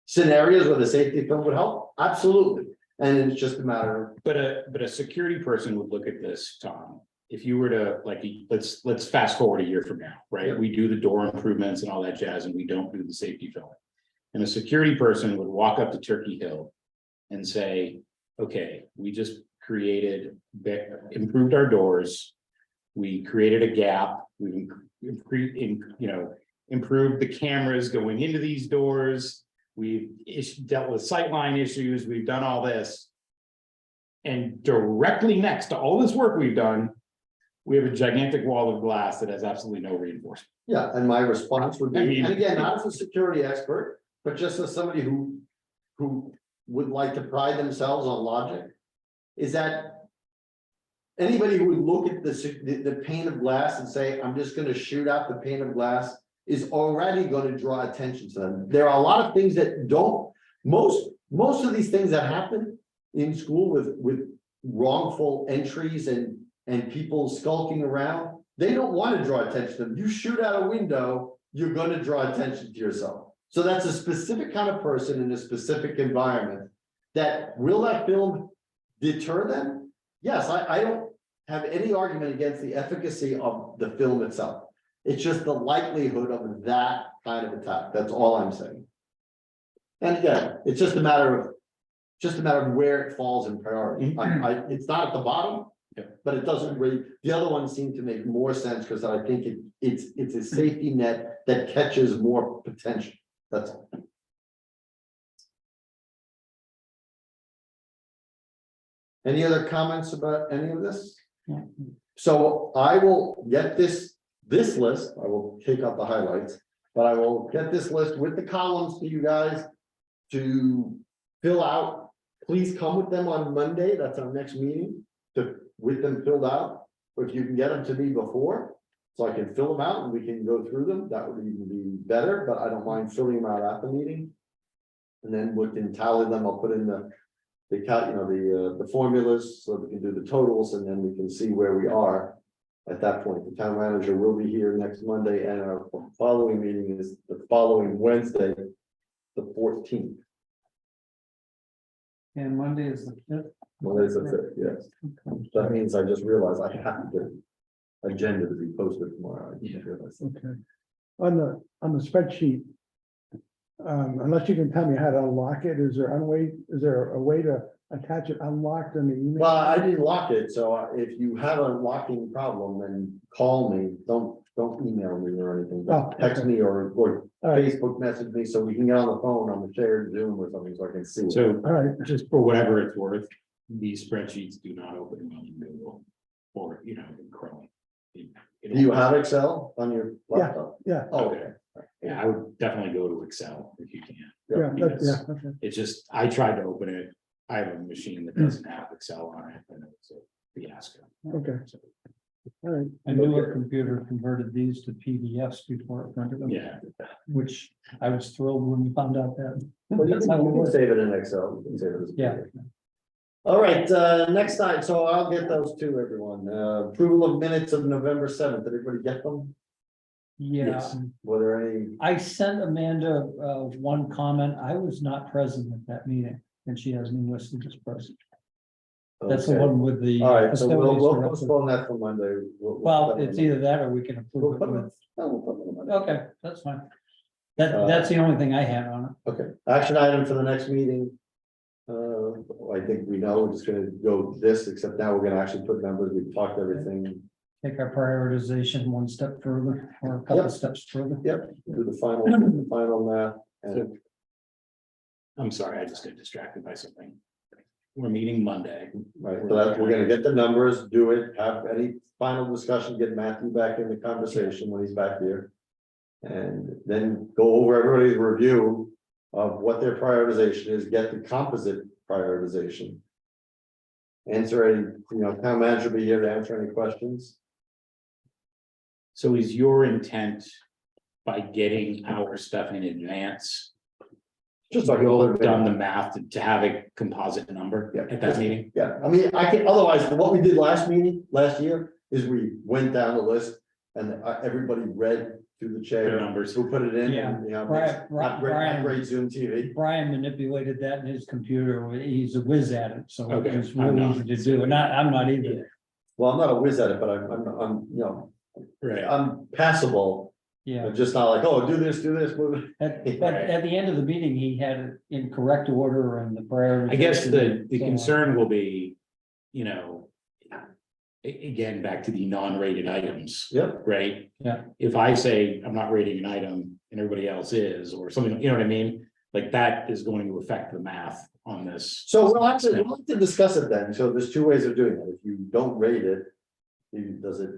scenarios where the safety bill would help? Absolutely. And it's just a matter of. But a security person would look at this, Tom. If you were to like, let's fast forward a year from now, right? Yeah. We do the door improvements and all that jazz, and we don't do the safety filling. And a security person would walk up to Turkey Hill and say, okay, we just improved our doors. We created a gap. We improved the cameras going into these doors. We've dealt with sightline issues. We've done all this. And directly next to all this work we've done, we have a gigantic wall of glass that has absolutely no reinforcement. Yeah, and my response would be, I mean- and again, not as a security expert, but just as somebody who would like to pride themselves on logic, is that anybody who would look at the pane of glass and say, I'm just gonna shoot out the pane of glass, is already gonna draw attention to them. There are a lot of things that don't, most of these things that happen in school with wrongful entries and people skulking around, they don't want to draw attention to them. You shoot out a window, you're going to draw attention to yourself. So that's a specific kind of person in a specific environment. That will that film deter them? Yes, I don't have any argument against the efficacy of the film itself. It's just the likelihood of that kind of attack. That's all I'm saying. And again, it's just a matter of where it falls in priority. It's not at the bottom. Yeah. But it doesn't really, the other ones seem to make more sense because I think it's a safety net that catches more potential. That's all. Any other comments about any of this? Yeah. So I will get this list, I will take out the highlights, but I will get this list with the columns to you guys to fill out. Please come with them on Monday, that's our next meeting, with them filled out. If you can get them to me before, so I can fill them out and we can go through them, that would even be better, but I don't mind filling them out at the meeting. And then we can tally them, I'll put in the formulas, so we can do the totals, and then we can see where we are at that point. The town manager will be here next Monday, and our following meeting is the following Wednesday, the 14th. And Monday is the 5th. Monday's the 5th, yes. That means I just realized I have the agenda to be posted tomorrow. I just realized that. Okay. On the spreadsheet. Unless you can tell me how to unlock it, is there a way to attach it unlocked in the email? Well, I didn't lock it, so if you have a locking problem, then call me. Don't email me or anything. Oh, Text okay. me or All right, Facebook message me so we can get on the phone on the shared Zoom or something so I can see. it. So all right, just for whatever it's worth, these spreadsheets do not open well in Google or, in Chrome. It Do you have Excel on your laptop? Yeah, Oh, okay. Yeah, I would definitely go to Excel if you can. okay. It's just, I tried to open it. I have a machine that doesn't have Excel on it and it's a fiasco. Okay. So, All right, A newer computer converted these to PDFs before it printed them. Yeah, Which I was thrilled when we found out that. Well, you That's how it can works. save it in Excel. You can save it as a Yeah. PDF. All right, next time, so I'll get those to everyone. Approval of minutes of November 7th. Did everybody get them? Yeah, Yes. Were there any? I sent Amanda one comment. I was not present at that meeting and she has me listed as present. That's the Okay. one with the. All right, so facilities we'll director. postpone that for Monday. Well, it's either that or we can We'll approve put it it, with, no, we'll put it on Monday. okay, that's fine. That's the only thing I had on it. Okay, action item for the next meeting. I think we know, we're just gonna go this, except now we're gonna actually put numbers, we've talked everything. Take our prioritization one step further or a couple Yep. steps further. Yep, do the final math. And I'm sorry, I just got distracted by something. We're meeting Monday. right, so that, we're gonna get the numbers, do it, have any final discussion, get Matthew back in the conversation when he's back here. And then go over everybody's review of what their prioritization is, get the composite prioritization. Answer any, town manager will be here to answer any questions. So is your intent by getting our stuff in advance? Just like. You'll have done the math to have a composite number Yeah. at that meeting? Yeah, I mean, I can, otherwise, what we did last year, is we went down the list and everybody read through the The chair. numbers. Who put it in, Yeah. and, not Brian, great, not great Brian, Zoom TV. Brian manipulated that in his computer. He's a whiz at it, so Okay, it was I'm really not. easy to do. And I'm not either. Well, I'm not a whiz at it, but I'm, Right. I'm passable. Yeah. I'm just not like, oh, do this, move it. But at the end of the meeting, he had it in correct order and the priority. I guess the concern will be, again, back to the non-rated items, Yep, right? Yeah. If I say I'm not rating an item and everybody else is, or something, you know what I mean? Like that is going to affect the math on this. so we'll have to discuss it then, so there's two ways of doing it, if you don't rate it. Does it,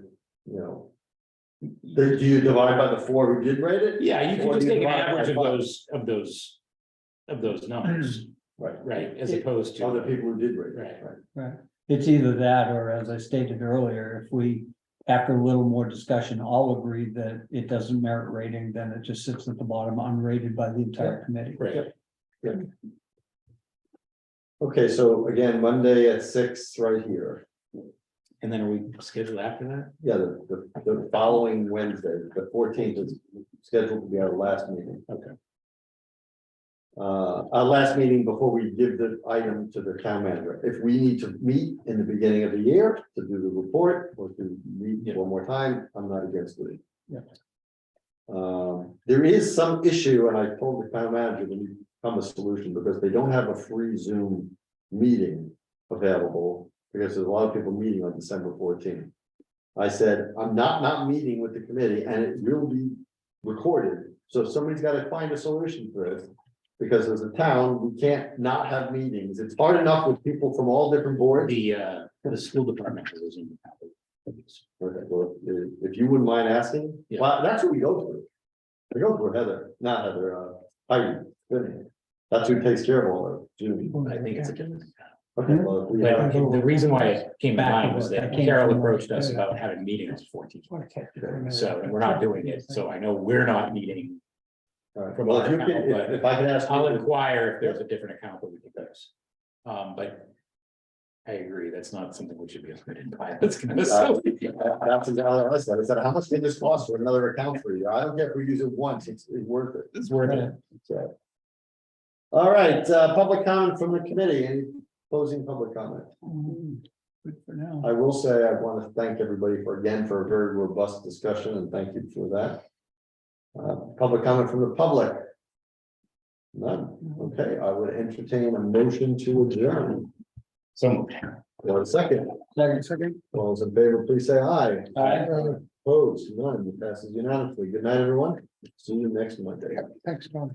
do you divide by the 4 who did rate it? Yeah, you can Or just do you take an divide by average of 5? those numbers, Right, right, as opposed other to. people who did rate Right. it, right. Right. It's either that, or as I stated earlier, if we, after a little more discussion, all agree that it doesn't merit rating, then it just sits at the bottom unrated by the entire committee. Right, Okay, so again, Monday at 6 right here. and then are we scheduled after that? Yeah, the following Wednesday, the 14th is scheduled to be our last meeting. Okay. Our last meeting before we give the item to the town manager. If we need to meet in the beginning of the year to do the report or to meet one more time, I'm not against it. Yeah. There is some issue, and I told the town manager that we come a solution because they don't have a free Zoom meeting available because there's a lot of people meeting on December 14th. I said, I'm not meeting with the committee and it will be recorded. So somebody's got to find a solution for this. Because as a town, we can't not have meetings. It's hard enough with people from all different boards. The school department has a Zoom. Okay, well, if you wouldn't mind asking, Yeah. well, that's what we go through. We go through Heather, not Heather, Heidi, Finney. That's who takes care of all of Zoom. I think it's a different. Okay, well, if we But have, the reason why it came to mind was that Back to what- Carol approached us about having meetings on 14th. Okay. So, and we're not doing it, so I know we're not meeting. all right, from well, our if you can, account, but if I can ask. I'll you to- inquire if there's a different account that we can use. But I agree, that's not something we should be offended by. That's kind of silly. That's exactly what I said. I said, how much can this cost for another account for you? I don't care if we use it once, it's worth it. It's worth it. So. All right, public comment from the committee, any closing public comment? Good for now. I will say, I want to thank everybody for a very robust discussion, and thank you for that. Public comment from the public? None, okay, I would entertain a motion to adjourn. So. One second, Second. all those in favor, please say aye. Aye. Opposed, none, it passes unanimously. Good night, everyone. See you next Monday. Thanks, Tom.